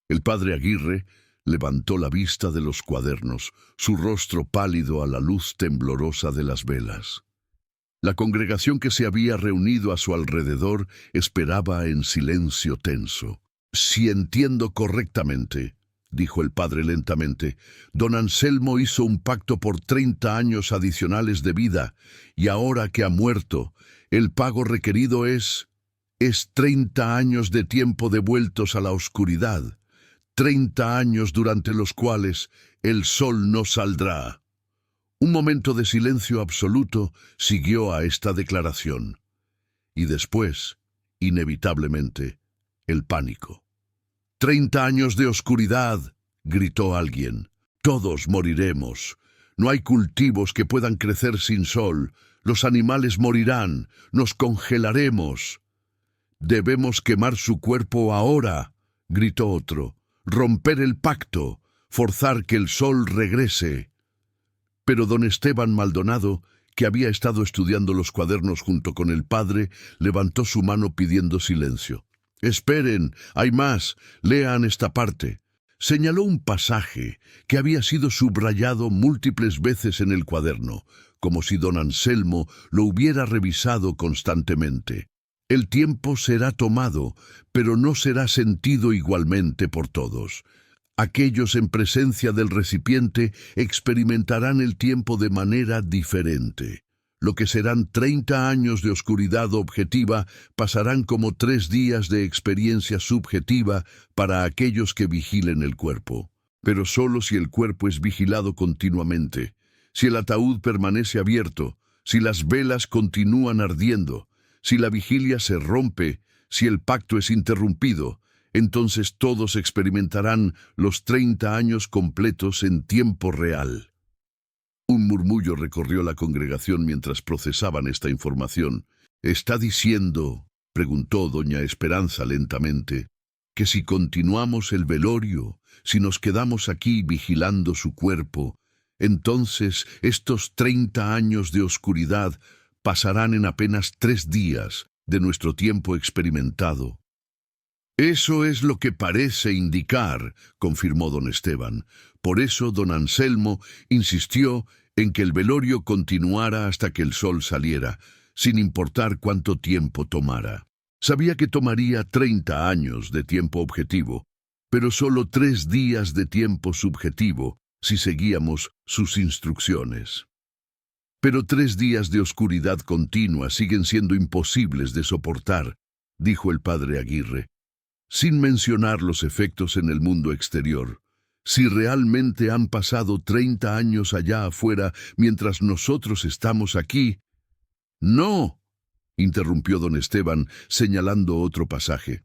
El padre Aguirre levantó la vista de los cuadernos, su rostro pálido a la luz temblorosa de las velas. La congregación que se había reunido a su alrededor esperaba en silencio tenso. «Si entiendo correctamente», dijo el padre lentamente, «don Anselmo hizo un pacto por 30 años adicionales de vida, y ahora que ha muerto, el pago requerido es 30 años de tiempo devueltos a la oscuridad, 30 años durante los cuales el sol no saldrá». Un momento de silencio absoluto siguió a esta declaración. Y después, inevitablemente, el pánico. «30 años de oscuridad», gritó alguien. «Todos moriremos. No hay cultivos que puedan crecer sin sol. Los animales morirán. Nos congelaremos. Debemos quemar su cuerpo ahora, gritó otro. Romper el pacto. Forzar que el sol regrese. Pero don Esteban Maldonado, que había estado estudiando los cuadernos junto con el padre, levantó su mano pidiendo silencio. «Esperen, hay más, lean esta parte». Señaló un pasaje que había sido subrayado múltiples veces en el cuaderno, como si don Anselmo lo hubiera revisado constantemente. «El tiempo será tomado, pero no será sentido igualmente por todos». Aquellos en presencia del recipiente experimentarán el tiempo de manera diferente. Lo que serán 30 años de oscuridad objetiva pasarán como 3 días de experiencia subjetiva para aquellos que vigilen el cuerpo. Pero solo si el cuerpo es vigilado continuamente, si el ataúd permanece abierto, si las velas continúan ardiendo, si la vigilia se rompe, si el pacto es interrumpido, entonces todos experimentarán los 30 años completos en tiempo real. Un murmullo recorrió la congregación mientras procesaban esta información. «¿Está diciendo», preguntó doña Esperanza lentamente, «que si continuamos el velorio, si nos quedamos aquí vigilando su cuerpo, entonces estos 30 años de oscuridad pasarán en apenas 3 días de nuestro tiempo experimentado?» «Eso es lo que parece indicar», confirmó don Esteban. Por eso don Anselmo insistió en que el velorio continuara hasta que el sol saliera, sin importar cuánto tiempo tomara. Sabía que tomaría 30 años de tiempo objetivo, pero solo 3 días de tiempo subjetivo si seguíamos sus instrucciones. «Pero 3 días de oscuridad continua siguen siendo imposibles de soportar», dijo el padre Aguirre, sin mencionar los efectos en el mundo exterior. Si realmente han pasado 30 años allá afuera mientras nosotros estamos aquí... «No», interrumpió don Esteban, señalando otro pasaje.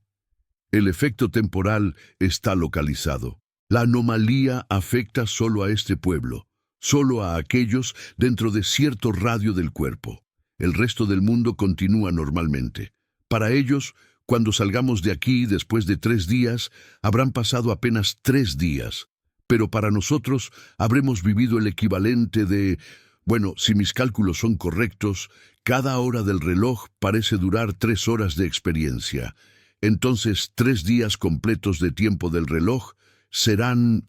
«El efecto temporal está localizado. La anomalía afecta solo a este pueblo, solo a aquellos dentro de cierto radio del cuerpo. El resto del mundo continúa normalmente. Para ellos, cuando salgamos de aquí después de 3 días, habrán pasado apenas 3 días. Pero para nosotros habremos vivido el equivalente de... Bueno, si mis cálculos son correctos, cada hora del reloj parece durar 3 horas de experiencia. Entonces 3 días completos de tiempo del reloj serán...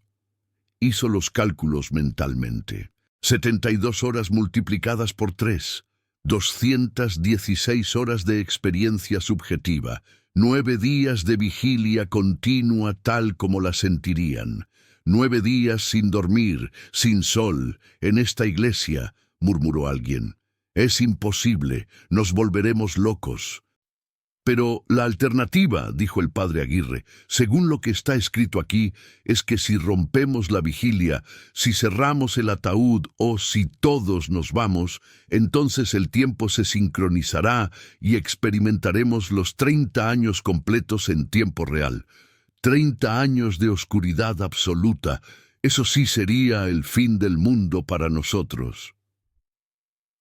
Hizo los cálculos mentalmente. 72 horas multiplicadas por 3. 216 horas de experiencia subjetiva, 9 días de vigilia continua tal como la sentirían, 9 días sin dormir, sin sol, en esta iglesia, murmuró alguien. «Es imposible, nos volveremos locos». «Pero la alternativa», dijo el padre Aguirre, «según lo que está escrito aquí, es que si rompemos la vigilia, si cerramos el ataúd o si todos nos vamos, entonces el tiempo se sincronizará y experimentaremos los 30 años completos en tiempo real. 30 años de oscuridad absoluta. Eso sí sería el fin del mundo para nosotros».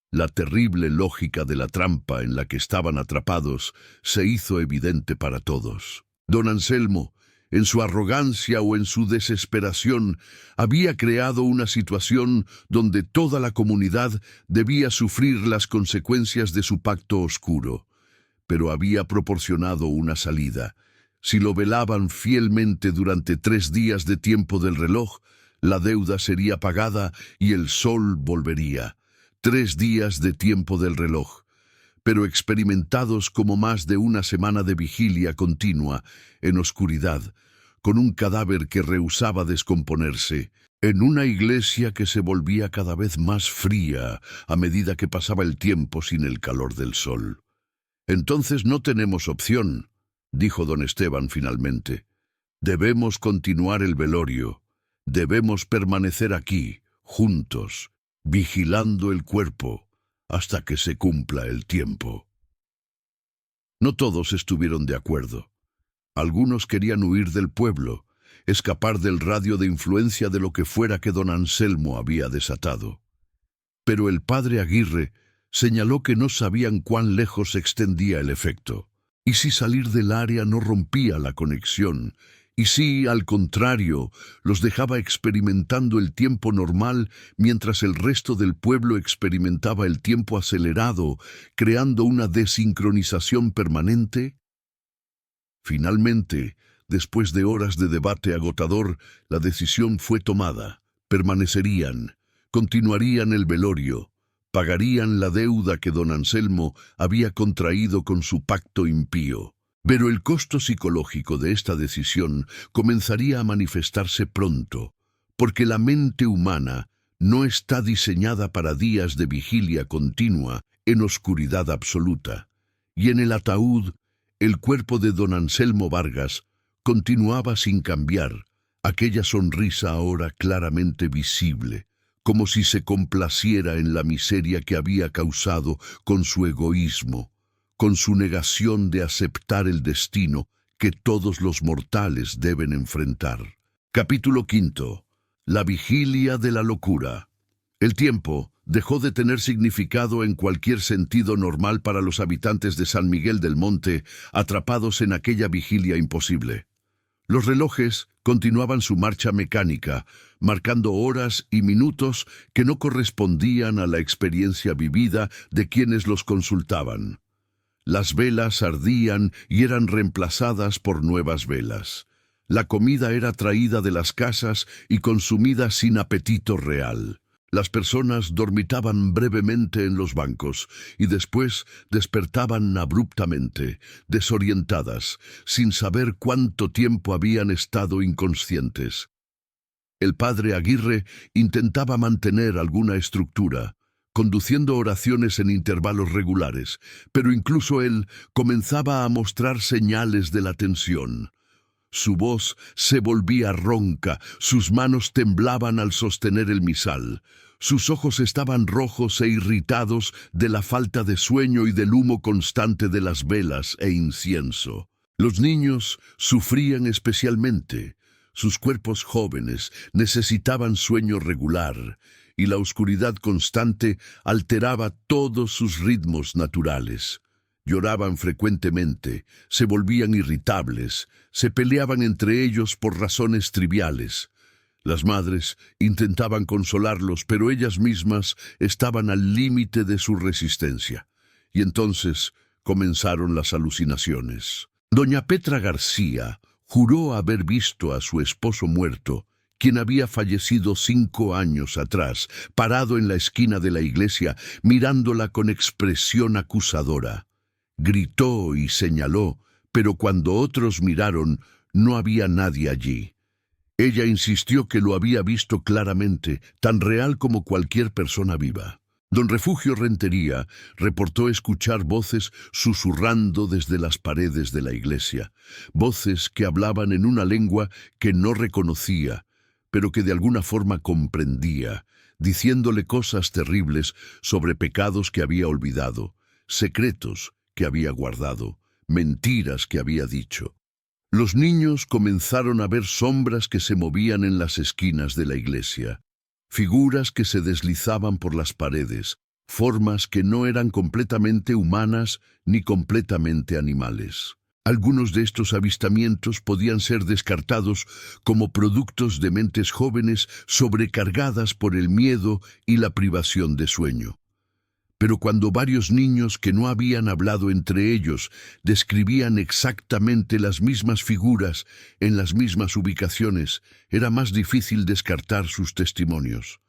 La terrible lógica de la trampa en la que estaban atrapados se hizo evidente para todos. Don Anselmo, en su arrogancia o en su desesperación, había creado una situación donde toda la comunidad debía sufrir las consecuencias de su pacto oscuro. Pero había proporcionado una salida. Si lo velaban fielmente durante 3 días de tiempo del reloj, la deuda sería pagada y el sol volvería. 3 días de tiempo del reloj, pero experimentados como más de una semana de vigilia continua, en oscuridad, con un cadáver que rehusaba descomponerse, en una iglesia que se volvía cada vez más fría a medida que pasaba el tiempo sin el calor del sol. «Entonces no tenemos opción», dijo don Esteban finalmente. «Debemos continuar el velorio, debemos permanecer aquí, juntos, vigilando el cuerpo hasta que se cumpla el tiempo». No todos estuvieron de acuerdo. Algunos querían huir del pueblo. escapar del radio de influencia de lo que fuera que don Anselmo había desatado. Pero el padre Aguirre señaló que no sabían cuán lejos se extendía el efecto, y si salir del área no rompía la conexión, y si, al contrario, los dejaba experimentando el tiempo normal mientras el resto del pueblo experimentaba el tiempo acelerado, creando una desincronización permanente. Finalmente, después de horas de debate agotador, la decisión fue tomada. Permanecerían, continuarían el velorio, pagarían la deuda que don Anselmo había contraído con su pacto impío. Pero el costo psicológico de esta decisión comenzaría a manifestarse pronto, porque la mente humana no está diseñada para días de vigilia continua en oscuridad absoluta. Y en el ataúd, el cuerpo de don Anselmo Vargas continuaba sin cambiar, aquella sonrisa ahora claramente visible, como si se complaciera en la miseria que había causado con su egoísmo, con su negación de aceptar el destino que todos los mortales deben enfrentar. Capítulo 5. La vigilia de la locura. El tiempo dejó de tener significado en cualquier sentido normal para los habitantes de San Miguel del Monte, atrapados en aquella vigilia imposible. Los relojes continuaban su marcha mecánica, marcando horas y minutos que no correspondían a la experiencia vivida de quienes los consultaban. Las velas ardían y eran reemplazadas por nuevas velas. La comida era traída de las casas y consumida sin apetito real. Las personas dormitaban brevemente en los bancos y después despertaban abruptamente, desorientadas, sin saber cuánto tiempo habían estado inconscientes. El padre Aguirre intentaba mantener alguna estructura, conduciendo oraciones en intervalos regulares, pero incluso él comenzaba a mostrar señales de la tensión. Su voz se volvía ronca, sus manos temblaban al sostener el misal. Sus ojos estaban rojos e irritados de la falta de sueño y del humo constante de las velas e incienso. Los niños sufrían especialmente. Sus cuerpos jóvenes necesitaban sueño regular, y la oscuridad constante alteraba todos sus ritmos naturales. Lloraban frecuentemente, se volvían irritables, se peleaban entre ellos por razones triviales. Las madres intentaban consolarlos, pero ellas mismas estaban al límite de su resistencia. Y entonces comenzaron las alucinaciones. Doña Petra García juró haber visto a su esposo muerto, quien había fallecido 5 años atrás, parado en la esquina de la iglesia, mirándola con expresión acusadora. Gritó y señaló, pero cuando otros miraron, no había nadie allí. Ella insistió que lo había visto claramente, tan real como cualquier persona viva. Don Refugio Rentería reportó escuchar voces susurrando desde las paredes de la iglesia, voces que hablaban en una lengua que no reconocía, pero que de alguna forma comprendía, diciéndole cosas terribles sobre pecados que había olvidado, secretos que había guardado, mentiras que había dicho. Los niños comenzaron a ver sombras que se movían en las esquinas de la iglesia, figuras que se deslizaban por las paredes, formas que no eran completamente humanas ni completamente animales. Algunos de estos avistamientos podían ser descartados como productos de mentes jóvenes sobrecargadas por el miedo y la privación de sueño. Pero cuando varios niños que no habían hablado entre ellos describían exactamente las mismas figuras en las mismas ubicaciones, era más difícil descartar sus testimonios.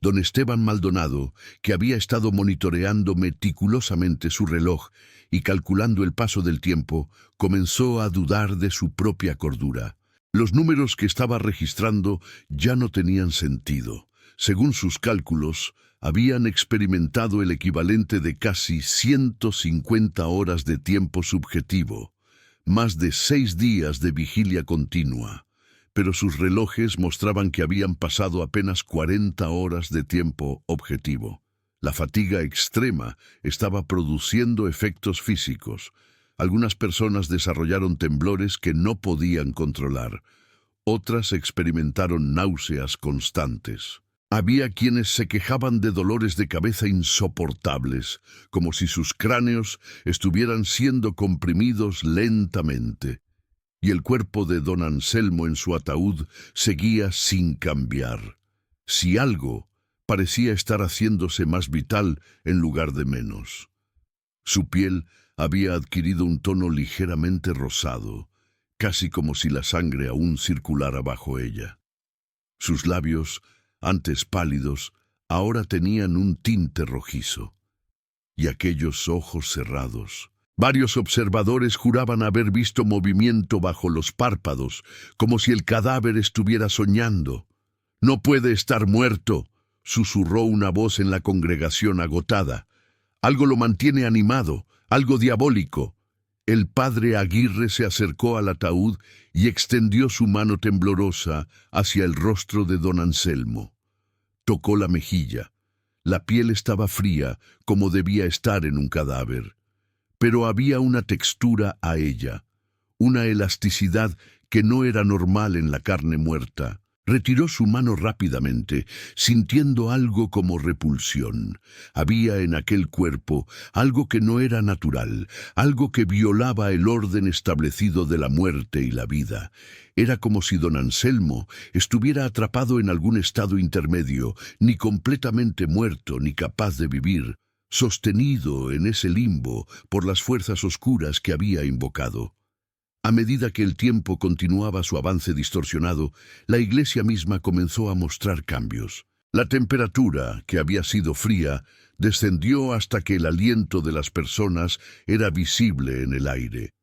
Don Esteban Maldonado, que había estado monitoreando meticulosamente su reloj y calculando el paso del tiempo, comenzó a dudar de su propia cordura. Los números que estaba registrando ya no tenían sentido. Según sus cálculos, habían experimentado el equivalente de casi 150 horas de tiempo subjetivo, más de 6 días de vigilia continua. Pero sus relojes mostraban que habían pasado apenas 40 horas de tiempo objetivo. La fatiga extrema estaba produciendo efectos físicos. Algunas personas desarrollaron temblores que no podían controlar. Otras experimentaron náuseas constantes. Había quienes se quejaban de dolores de cabeza insoportables, como si sus cráneos estuvieran siendo comprimidos lentamente. Y el cuerpo de don Anselmo en su ataúd seguía sin cambiar. Si algo, parecía estar haciéndose más vital en lugar de menos. Su piel había adquirido un tono ligeramente rosado, casi como si la sangre aún circulara bajo ella. Sus labios, antes pálidos, ahora tenían un tinte rojizo. Y aquellos ojos cerrados. Varios observadores juraban haber visto movimiento bajo los párpados, como si el cadáver estuviera soñando. «No puede estar muerto», susurró una voz en la congregación agotada. «Algo lo mantiene animado, algo diabólico». El padre Aguirre se acercó al ataúd y extendió su mano temblorosa hacia el rostro de don Anselmo. Tocó la mejilla. La piel estaba fría, como debía estar en un cadáver. Pero había una textura a ella, una elasticidad que no era normal en la carne muerta. Retiró su mano rápidamente, sintiendo algo como repulsión. Había en aquel cuerpo algo que no era natural, algo que violaba el orden establecido de la muerte y la vida. Era como si don Anselmo estuviera atrapado en algún estado intermedio, ni completamente muerto ni capaz de vivir, sostenido en ese limbo por las fuerzas oscuras que había invocado. A medida que el tiempo continuaba su avance distorsionado, la iglesia misma comenzó a mostrar cambios. La temperatura, que había sido fría, descendió hasta que el aliento de las personas era visible en el aire.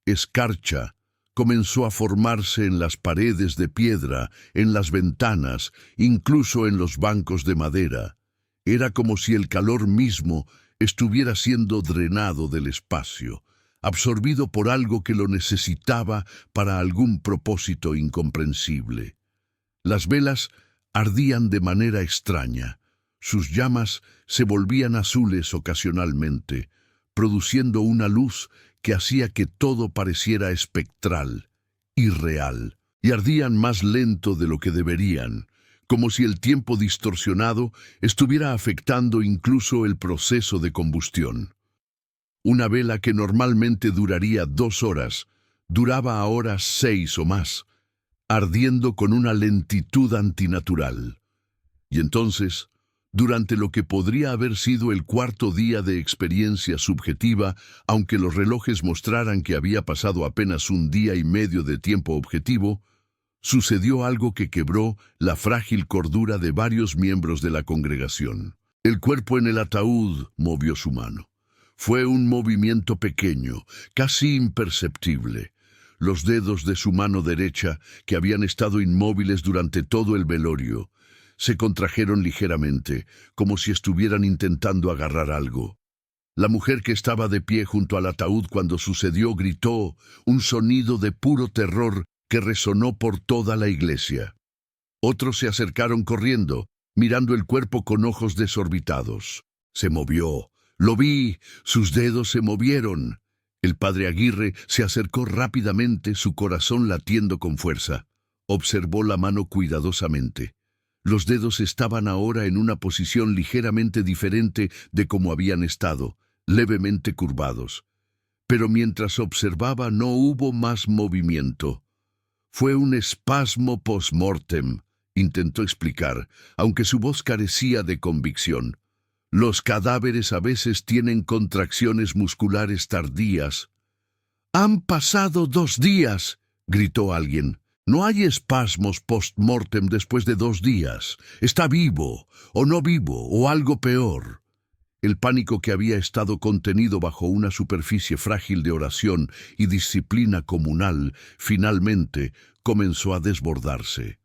Escarcha comenzó a formarse en las paredes de piedra, en las ventanas, incluso en los bancos de madera. Era como si el calor mismo estuviera siendo drenado del espacio, absorbido por algo que lo necesitaba para algún propósito incomprensible. Las velas ardían de manera extraña. Sus llamas se volvían azules ocasionalmente, produciendo una luz que hacía que todo pareciera espectral, irreal, y ardían más lento de lo que deberían, como si el tiempo distorsionado estuviera afectando incluso el proceso de combustión. Una vela que normalmente duraría 2 horas, duraba ahora 6 o más, ardiendo con una lentitud antinatural. Y entonces, durante lo que podría haber sido el 4.º día de experiencia subjetiva, aunque los relojes mostraran que había pasado apenas 1 día y medio de tiempo objetivo, sucedió algo que quebró la frágil cordura de varios miembros de la congregación. El cuerpo en el ataúd movió su mano. Fue un movimiento pequeño, casi imperceptible. Los dedos de su mano derecha, que habían estado inmóviles durante todo el velorio, se contrajeron ligeramente, como si estuvieran intentando agarrar algo. La mujer que estaba de pie junto al ataúd cuando sucedió gritó, un sonido de puro terror que resonó por toda la iglesia. Otros se acercaron corriendo, mirando el cuerpo con ojos desorbitados. Se movió. Lo vi, sus dedos se movieron. El padre Aguirre se acercó rápidamente, su corazón latiendo con fuerza. Observó la mano cuidadosamente. Los dedos estaban ahora en una posición ligeramente diferente de como habían estado, levemente curvados. Pero mientras observaba no hubo más movimiento. Fue un espasmo post-mortem, intentó explicar, aunque su voz carecía de convicción. Los cadáveres a veces tienen contracciones musculares tardías. «¡Han pasado 2 días!», gritó alguien. «No hay espasmos post-mortem después de 2 días. Está vivo, o no vivo, o algo peor». El pánico que había estado contenido bajo una superficie frágil de oración y disciplina comunal, finalmente comenzó a desbordarse.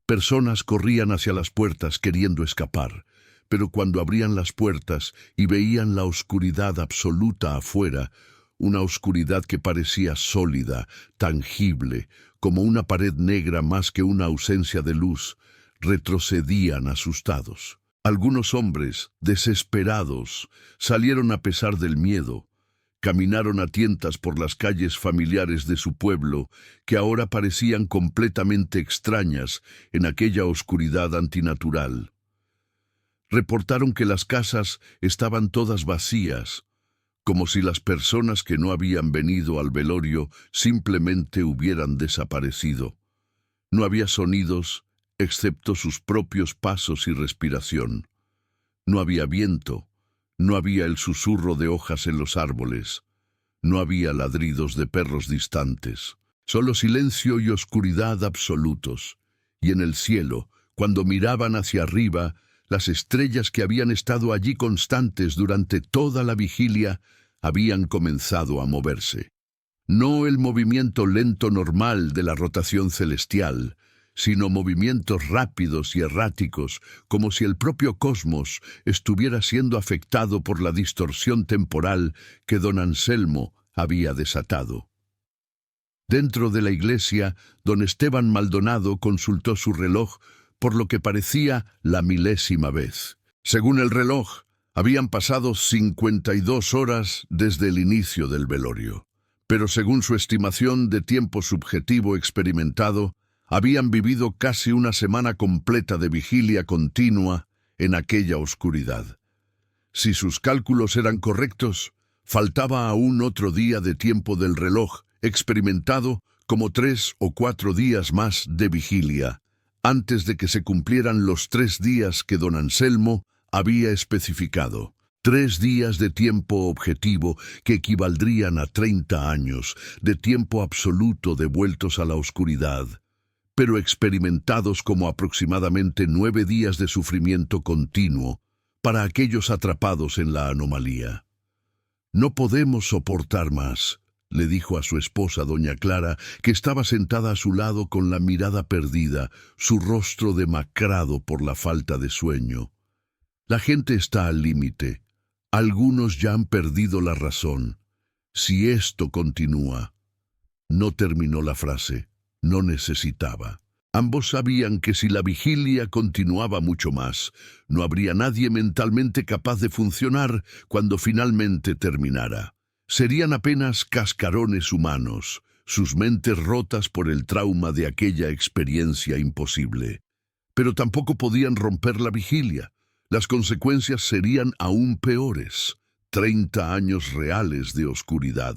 Personas corrían hacia las puertas queriendo escapar. Pero cuando abrían las puertas y veían la oscuridad absoluta afuera, una oscuridad que parecía sólida, tangible, como una pared negra más que una ausencia de luz, retrocedían asustados. Algunos hombres, desesperados, salieron a pesar del miedo. Caminaron a tientas por las calles familiares de su pueblo, que ahora parecían completamente extrañas en aquella oscuridad antinatural. Reportaron que las casas estaban todas vacías, como si las personas que no habían venido al velorio simplemente hubieran desaparecido. No había sonidos, excepto sus propios pasos y respiración. No había viento, no había el susurro de hojas en los árboles, no había ladridos de perros distantes, solo silencio y oscuridad absolutos. Y en el cielo, cuando miraban hacia arriba, las estrellas que habían estado allí constantes durante toda la vigilia habían comenzado a moverse. No el movimiento lento normal de la rotación celestial, sino movimientos rápidos y erráticos, como si el propio cosmos estuviera siendo afectado por la distorsión temporal que don Anselmo había desatado. Dentro de la iglesia, don Esteban Maldonado consultó su reloj por lo que parecía la 1000ª vez. Según el reloj, habían pasado 52 horas desde el inicio del velorio, pero según su estimación de tiempo subjetivo experimentado, habían vivido casi una semana completa de vigilia continua en aquella oscuridad. Si sus cálculos eran correctos, faltaba aún otro día de tiempo del reloj experimentado, como 3 o 4 días más de vigilia, antes de que se cumplieran los 3 días que don Anselmo había especificado. 3 días de tiempo objetivo que equivaldrían a 30 años de tiempo absoluto devueltos a la oscuridad, pero experimentados como aproximadamente 9 días de sufrimiento continuo para aquellos atrapados en la anomalía. «No podemos soportar más», le dijo a su esposa doña Clara, que estaba sentada a su lado con la mirada perdida, su rostro demacrado por la falta de sueño. «La gente está al límite. Algunos ya han perdido la razón. Si esto continúa». No terminó la frase. No necesitaba. Ambos sabían que si la vigilia continuaba mucho más, no habría nadie mentalmente capaz de funcionar cuando finalmente terminara. Serían apenas cascarones humanos, sus mentes rotas por el trauma de aquella experiencia imposible. Pero tampoco podían romper la vigilia. Las consecuencias serían aún peores. 30 años reales de oscuridad.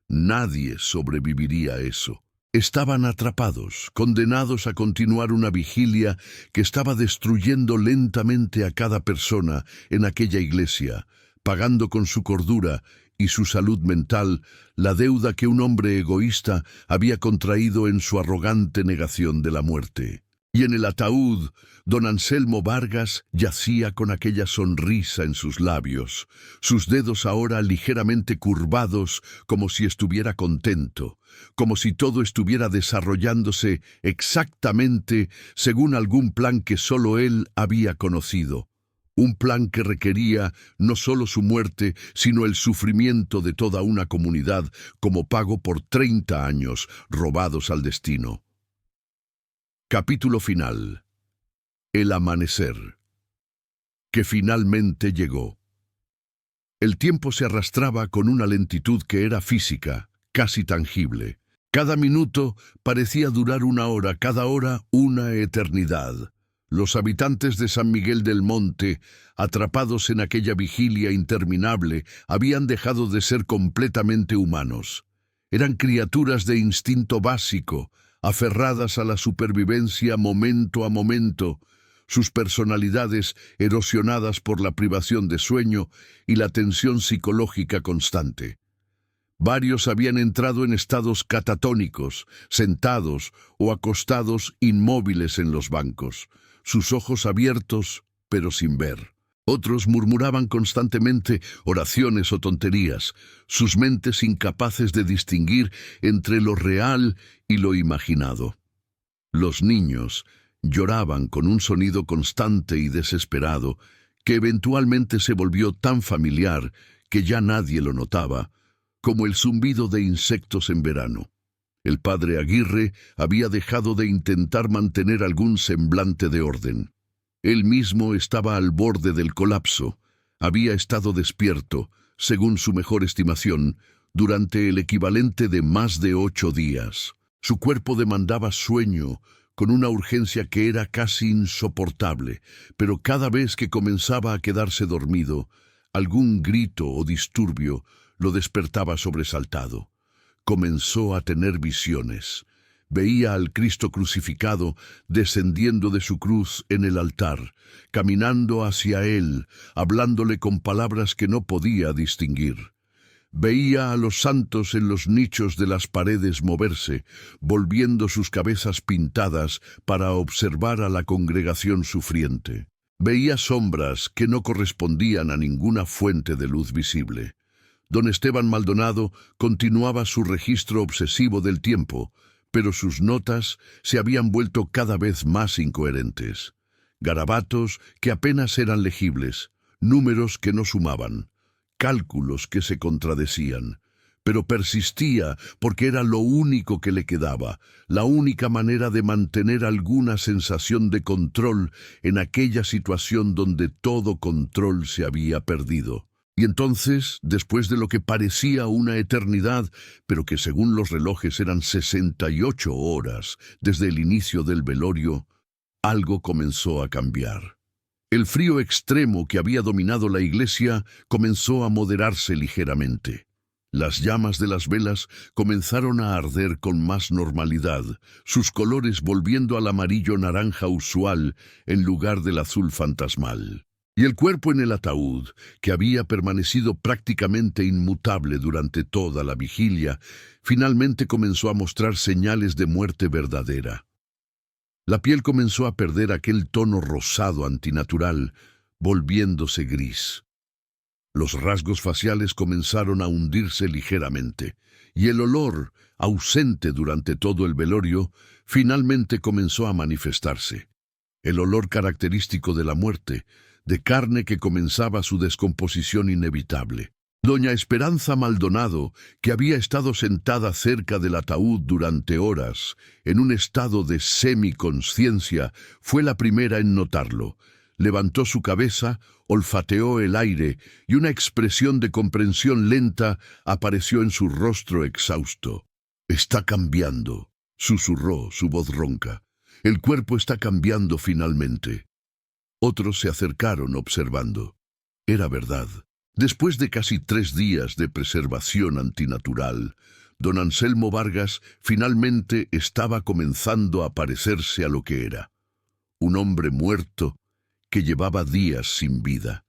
Nadie sobreviviría a eso. Estaban atrapados, condenados a continuar una vigilia que estaba destruyendo lentamente a cada persona en aquella iglesia, pagando con su cordura y su salud mental la deuda que un hombre egoísta había contraído en su arrogante negación de la muerte. Y en el ataúd, don Anselmo Vargas yacía con aquella sonrisa en sus labios, sus dedos ahora ligeramente curvados como si estuviera contento, como si todo estuviera desarrollándose exactamente según algún plan que solo él había conocido. Un plan que requería no solo su muerte, sino el sufrimiento de toda una comunidad como pago por 30 años robados al destino. Capítulo final. El amanecer. Que finalmente llegó. El tiempo se arrastraba con una lentitud que era física, casi tangible. Cada minuto parecía durar 1 hora, cada hora una eternidad. Los habitantes de San Miguel del Monte, atrapados en aquella vigilia interminable, habían dejado de ser completamente humanos. Eran criaturas de instinto básico, aferradas a la supervivencia momento a momento, sus personalidades erosionadas por la privación de sueño y la tensión psicológica constante. Varios habían entrado en estados catatónicos, sentados o acostados inmóviles en los bancos, sus ojos abiertos, pero sin ver. Otros murmuraban constantemente oraciones o tonterías, sus mentes incapaces de distinguir entre lo real y lo imaginado. Los niños lloraban con un sonido constante y desesperado, que eventualmente se volvió tan familiar que ya nadie lo notaba, como el zumbido de insectos en verano. El padre Aguirre había dejado de intentar mantener algún semblante de orden. Él mismo estaba al borde del colapso. Había estado despierto, según su mejor estimación, durante el equivalente de más de 8 días. Su cuerpo demandaba sueño, con una urgencia que era casi insoportable, pero cada vez que comenzaba a quedarse dormido, algún grito o disturbio lo despertaba sobresaltado. Comenzó a tener visiones. Veía al Cristo crucificado descendiendo de su cruz en el altar, caminando hacia él, hablándole con palabras que no podía distinguir. Veía a los santos en los nichos de las paredes moverse, volviendo sus cabezas pintadas para observar a la congregación sufriente. Veía sombras que no correspondían a ninguna fuente de luz visible. Don Esteban Maldonado continuaba su registro obsesivo del tiempo, pero sus notas se habían vuelto cada vez más incoherentes. Garabatos que apenas eran legibles, números que no sumaban, cálculos que se contradecían, pero persistía porque era lo único que le quedaba, la única manera de mantener alguna sensación de control en aquella situación donde todo control se había perdido. Y entonces, después de lo que parecía una eternidad, pero que según los relojes eran 68 horas desde el inicio del velorio, algo comenzó a cambiar. El frío extremo que había dominado la iglesia comenzó a moderarse ligeramente. Las llamas de las velas comenzaron a arder con más normalidad, sus colores volviendo al amarillo naranja usual en lugar del azul fantasmal. Y el cuerpo en el ataúd, que había permanecido prácticamente inmutable durante toda la vigilia, finalmente comenzó a mostrar señales de muerte verdadera. La piel comenzó a perder aquel tono rosado antinatural, volviéndose gris. Los rasgos faciales comenzaron a hundirse ligeramente, y el olor, ausente durante todo el velorio, finalmente comenzó a manifestarse. El olor característico de la muerte, de carne que comenzaba su descomposición inevitable. Doña Esperanza Maldonado, que había estado sentada cerca del ataúd durante horas, en un estado de semiconsciencia, fue la primera en notarlo. Levantó su cabeza, olfateó el aire, y una expresión de comprensión lenta apareció en su rostro exhausto. «Está cambiando», susurró su voz ronca. «El cuerpo está cambiando finalmente». Otros se acercaron observando. Era verdad. Después de casi 3 días de preservación antinatural, don Anselmo Vargas finalmente estaba comenzando a parecerse a lo que era. Un hombre muerto que llevaba días sin vida.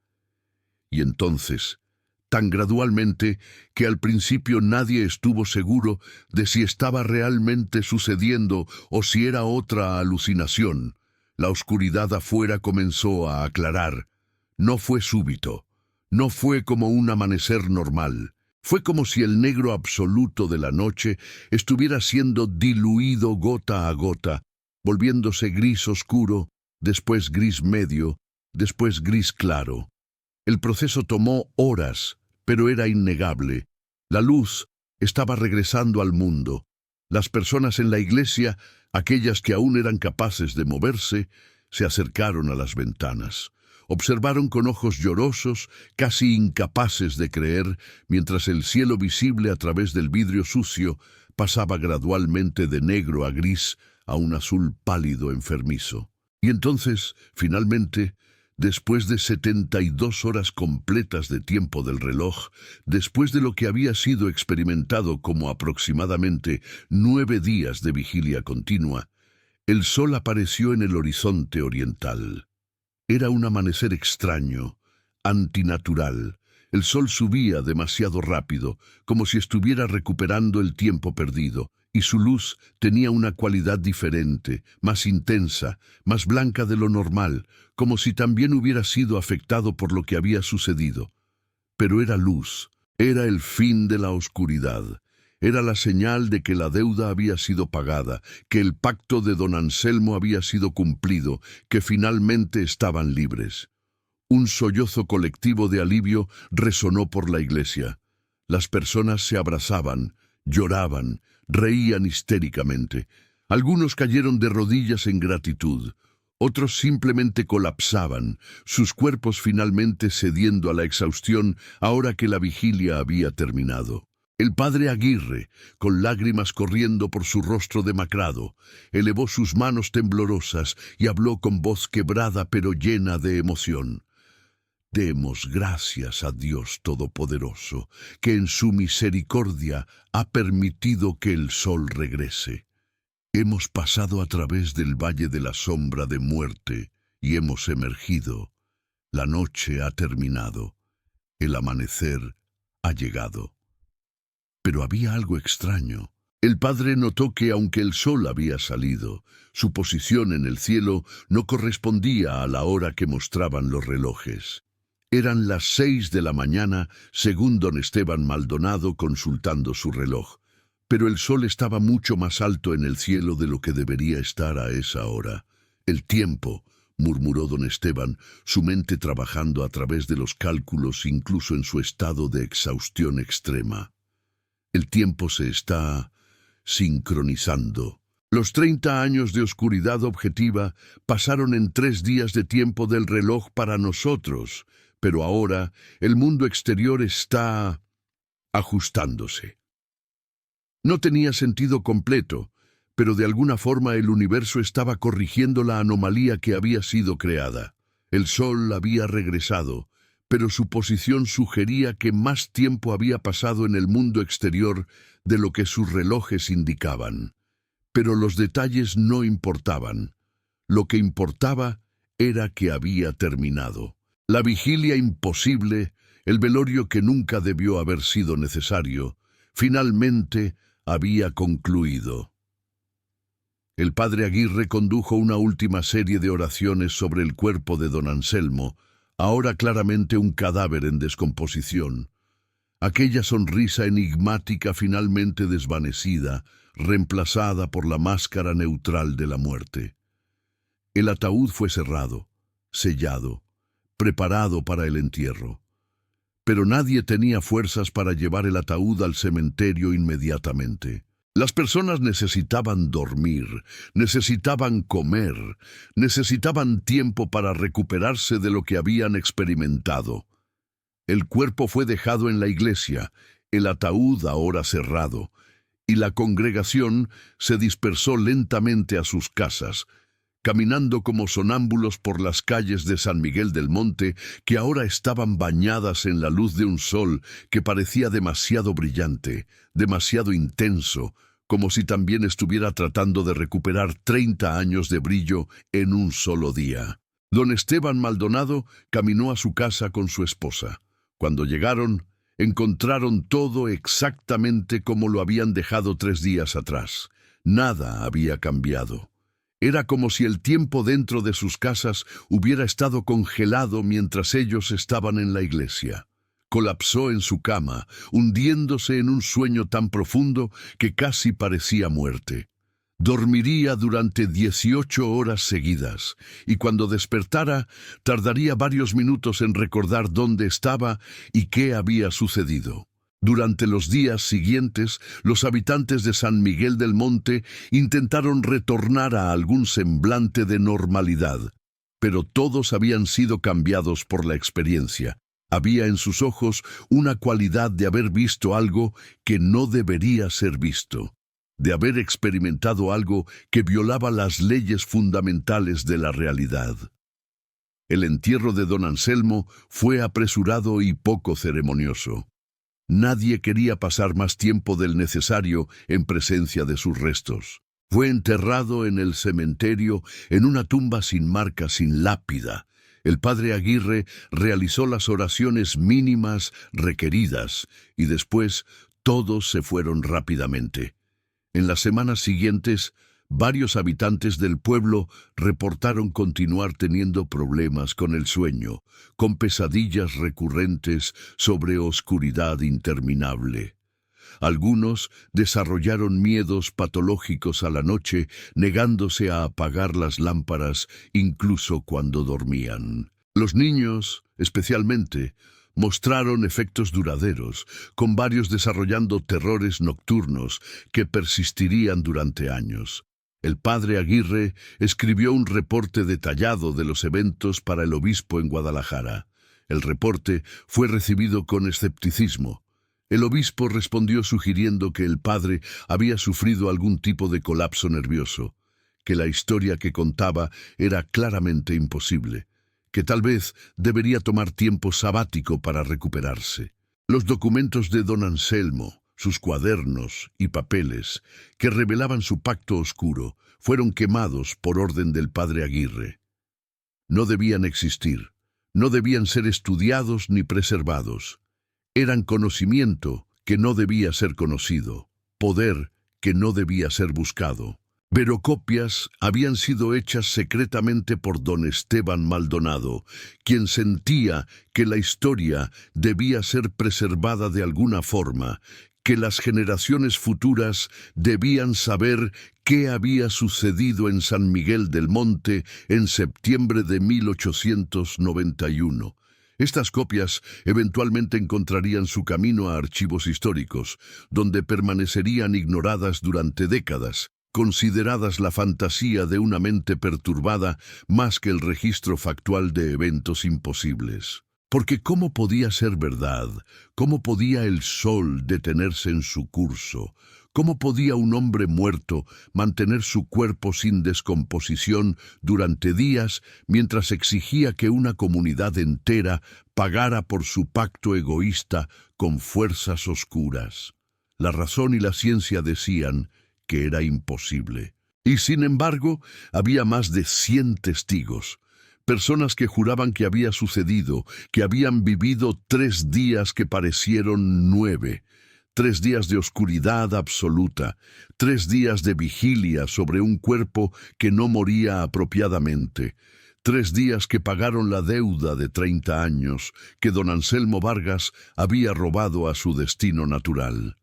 Y entonces, tan gradualmente que al principio nadie estuvo seguro de si estaba realmente sucediendo o si era otra alucinación, la oscuridad afuera comenzó a aclarar. No fue súbito, no fue como un amanecer normal. Fue como si el negro absoluto de la noche estuviera siendo diluido gota a gota, volviéndose gris oscuro, después gris medio, después gris claro. El proceso tomó horas, pero era innegable. La luz estaba regresando al mundo. Las personas en la iglesia, aquellas que aún eran capaces de moverse, se acercaron a las ventanas. Observaron con ojos llorosos, casi incapaces de creer, mientras el cielo visible a través del vidrio sucio pasaba gradualmente de negro a gris a un azul pálido enfermizo. Y entonces, finalmente, después de 72 horas completas de tiempo del reloj, después de lo que había sido experimentado como aproximadamente 9 días de vigilia continua, el sol apareció en el horizonte oriental. Era un amanecer extraño, antinatural. El sol subía demasiado rápido, como si estuviera recuperando el tiempo perdido, y su luz tenía una cualidad diferente, más intensa, más blanca de lo normal, como si también hubiera sido afectado por lo que había sucedido. Pero era luz, era el fin de la oscuridad. Era la señal de que la deuda había sido pagada, que el pacto de don Anselmo había sido cumplido, que finalmente estaban libres. Un sollozo colectivo de alivio resonó por la iglesia. Las personas se abrazaban, lloraban, reían histéricamente. Algunos cayeron de rodillas en gratitud. Otros simplemente colapsaban, sus cuerpos finalmente cediendo a la exhaustión ahora que la vigilia había terminado. El padre Aguirre, con lágrimas corriendo por su rostro demacrado, elevó sus manos temblorosas y habló con voz quebrada pero llena de emoción. Demos gracias a Dios Todopoderoso, que en su misericordia ha permitido que el sol regrese. Hemos pasado a través del valle de la sombra de muerte y hemos emergido. La noche ha terminado. El amanecer ha llegado. Pero había algo extraño. El padre notó que aunque el sol había salido, su posición en el cielo no correspondía a la hora que mostraban los relojes. Eran las 6 de la mañana, según don Esteban Maldonado consultando su reloj. Pero el sol estaba mucho más alto en el cielo de lo que debería estar a esa hora. «El tiempo», murmuró don Esteban, su mente trabajando a través de los cálculos incluso en su estado de exhaustión extrema. «El tiempo se está sincronizando». Los 30 años de oscuridad objetiva pasaron en 3 días de tiempo del reloj para nosotros, pero ahora el mundo exterior está ajustándose. No tenía sentido completo, pero de alguna forma el universo estaba corrigiendo la anomalía que había sido creada. El sol había regresado, pero su posición sugería que más tiempo había pasado en el mundo exterior de lo que sus relojes indicaban. Pero los detalles no importaban. Lo que importaba era que había terminado. La vigilia imposible, el velorio que nunca debió haber sido necesario, finalmente había concluido. El padre Aguirre condujo una última serie de oraciones sobre el cuerpo de don Anselmo, ahora claramente un cadáver en descomposición. Aquella sonrisa enigmática finalmente desvanecida, reemplazada por la máscara neutral de la muerte. El ataúd fue cerrado, sellado, preparado para el entierro. Pero nadie tenía fuerzas para llevar el ataúd al cementerio inmediatamente. Las personas necesitaban dormir, necesitaban comer, necesitaban tiempo para recuperarse de lo que habían experimentado. El cuerpo fue dejado en la iglesia, el ataúd ahora cerrado, y la congregación se dispersó lentamente a sus casas, caminando como sonámbulos por las calles de San Miguel del Monte, que ahora estaban bañadas en la luz de un sol que parecía demasiado brillante, demasiado intenso, como si también estuviera tratando de recuperar 30 años de brillo en un solo día. Don Esteban Maldonado caminó a su casa con su esposa. Cuando llegaron, encontraron todo exactamente como lo habían dejado 3 días atrás. Nada había cambiado. Era como si el tiempo dentro de sus casas hubiera estado congelado mientras ellos estaban en la iglesia. Colapsó en su cama, hundiéndose en un sueño tan profundo que casi parecía muerte. Dormiría durante 18 horas seguidas, y cuando despertara, tardaría varios minutos en recordar dónde estaba y qué había sucedido. Durante los días siguientes, los habitantes de San Miguel del Monte intentaron retornar a algún semblante de normalidad, pero todos habían sido cambiados por la experiencia. Había en sus ojos una cualidad de haber visto algo que no debería ser visto, de haber experimentado algo que violaba las leyes fundamentales de la realidad. El entierro de don Anselmo fue apresurado y poco ceremonioso. Nadie quería pasar más tiempo del necesario en presencia de sus restos. Fue enterrado en el cementerio en una tumba sin marca, sin lápida. El padre Aguirre realizó las oraciones mínimas requeridas y después todos se fueron rápidamente. En las semanas siguientes, varios habitantes del pueblo reportaron continuar teniendo problemas con el sueño, con pesadillas recurrentes sobre oscuridad interminable. Algunos desarrollaron miedos patológicos a la noche, negándose a apagar las lámparas incluso cuando dormían. Los niños, especialmente, mostraron efectos duraderos, con varios desarrollando terrores nocturnos que persistirían durante años. El padre Aguirre escribió un reporte detallado de los eventos para el obispo en Guadalajara. El reporte fue recibido con escepticismo. El obispo respondió sugiriendo que el padre había sufrido algún tipo de colapso nervioso, que la historia que contaba era claramente imposible, que tal vez debería tomar tiempo sabático para recuperarse. Los documentos de don Anselmo, sus cuadernos y papeles, que revelaban su pacto oscuro, fueron quemados por orden del padre Aguirre. No debían existir, no debían ser estudiados ni preservados. Eran conocimiento que no debía ser conocido, poder que no debía ser buscado. Pero copias habían sido hechas secretamente por don Esteban Maldonado, quien sentía que la historia debía ser preservada de alguna forma, que las generaciones futuras debían saber qué había sucedido en San Miguel del Monte en septiembre de 1891. Estas copias eventualmente encontrarían su camino a archivos históricos, donde permanecerían ignoradas durante décadas, consideradas la fantasía de una mente perturbada más que el registro factual de eventos imposibles. Porque ¿cómo podía ser verdad? ¿Cómo podía el sol detenerse en su curso? ¿Cómo podía un hombre muerto mantener su cuerpo sin descomposición durante días mientras exigía que una comunidad entera pagara por su pacto egoísta con fuerzas oscuras? La razón y la ciencia decían que era imposible. Y sin embargo, había más de 100 testigos, personas que juraban que había sucedido, que habían vivido 3 días que parecieron 9, 3 días de oscuridad absoluta, 3 días de vigilia sobre un cuerpo que no moría apropiadamente, 3 días que pagaron la deuda de 30 años que don Anselmo Vargas había robado a su destino natural.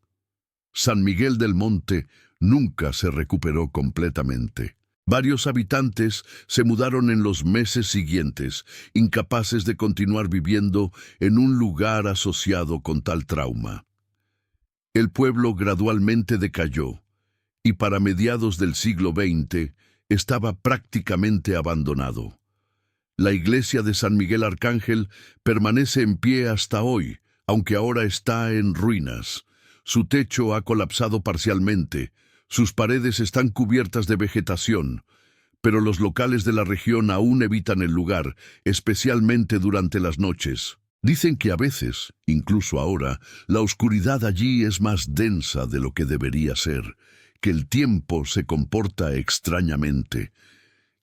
San Miguel del Monte nunca se recuperó completamente. Varios habitantes se mudaron en los meses siguientes, incapaces de continuar viviendo en un lugar asociado con tal trauma. El pueblo gradualmente decayó, y para mediados del siglo XX estaba prácticamente abandonado. La iglesia de San Miguel Arcángel permanece en pie hasta hoy, aunque ahora está en ruinas. Su techo ha colapsado parcialmente, sus paredes están cubiertas de vegetación, pero los locales de la región aún evitan el lugar, especialmente durante las noches. Dicen que a veces, incluso ahora, la oscuridad allí es más densa de lo que debería ser, que el tiempo se comporta extrañamente,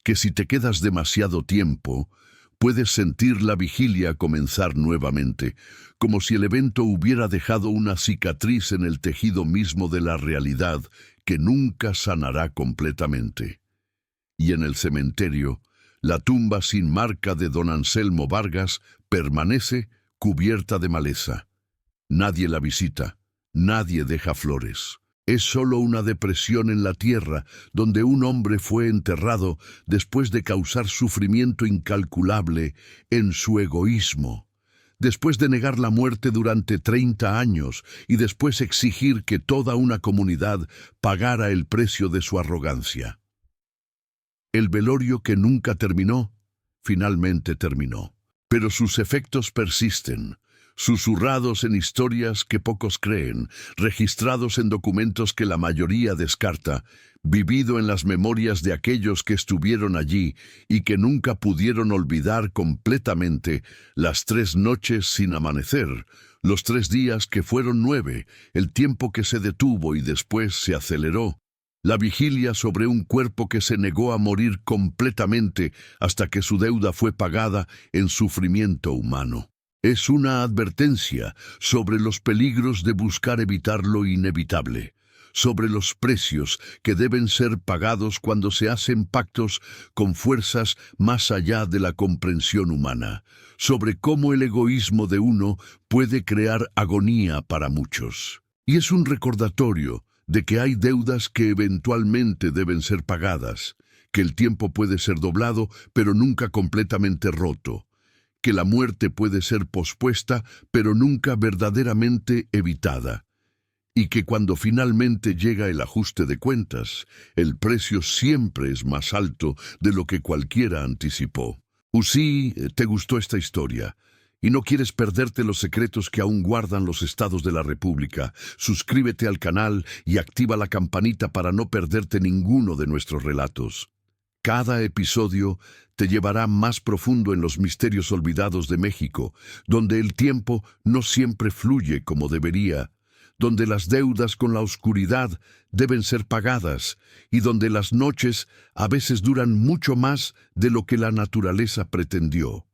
que si te quedas demasiado tiempo, puedes sentir la vigilia comenzar nuevamente, como si el evento hubiera dejado una cicatriz en el tejido mismo de la realidad que nunca sanará completamente. Y en el cementerio, la tumba sin marca de don Anselmo Vargas permanece cubierta de maleza. Nadie la visita, nadie deja flores. Es solo una depresión en la tierra donde un hombre fue enterrado después de causar sufrimiento incalculable en su egoísmo, después de negar la muerte durante 30 años y después exigir que toda una comunidad pagara el precio de su arrogancia. El velorio que nunca terminó, finalmente terminó, pero sus efectos persisten. Susurrados en historias que pocos creen, registrados en documentos que la mayoría descarta, vivido en las memorias de aquellos que estuvieron allí y que nunca pudieron olvidar completamente las 3 noches sin amanecer, los 3 días que fueron 9, el tiempo que se detuvo y después se aceleró, la vigilia sobre un cuerpo que se negó a morir completamente hasta que su deuda fue pagada en sufrimiento humano. Es una advertencia sobre los peligros de buscar evitar lo inevitable, sobre los precios que deben ser pagados cuando se hacen pactos con fuerzas más allá de la comprensión humana, sobre cómo el egoísmo de uno puede crear agonía para muchos. Y es un recordatorio de que hay deudas que eventualmente deben ser pagadas, que el tiempo puede ser doblado pero nunca completamente roto, que la muerte puede ser pospuesta, pero nunca verdaderamente evitada, y que cuando finalmente llega el ajuste de cuentas, el precio siempre es más alto de lo que cualquiera anticipó. Si te gustó esta historia y no quieres perderte los secretos que aún guardan los estados de la República, suscríbete al canal y activa la campanita para no perderte ninguno de nuestros relatos. Cada episodio te llevará más profundo en los misterios olvidados de México, donde el tiempo no siempre fluye como debería, donde las deudas con la oscuridad deben ser pagadas y donde las noches a veces duran mucho más de lo que la naturaleza pretendió.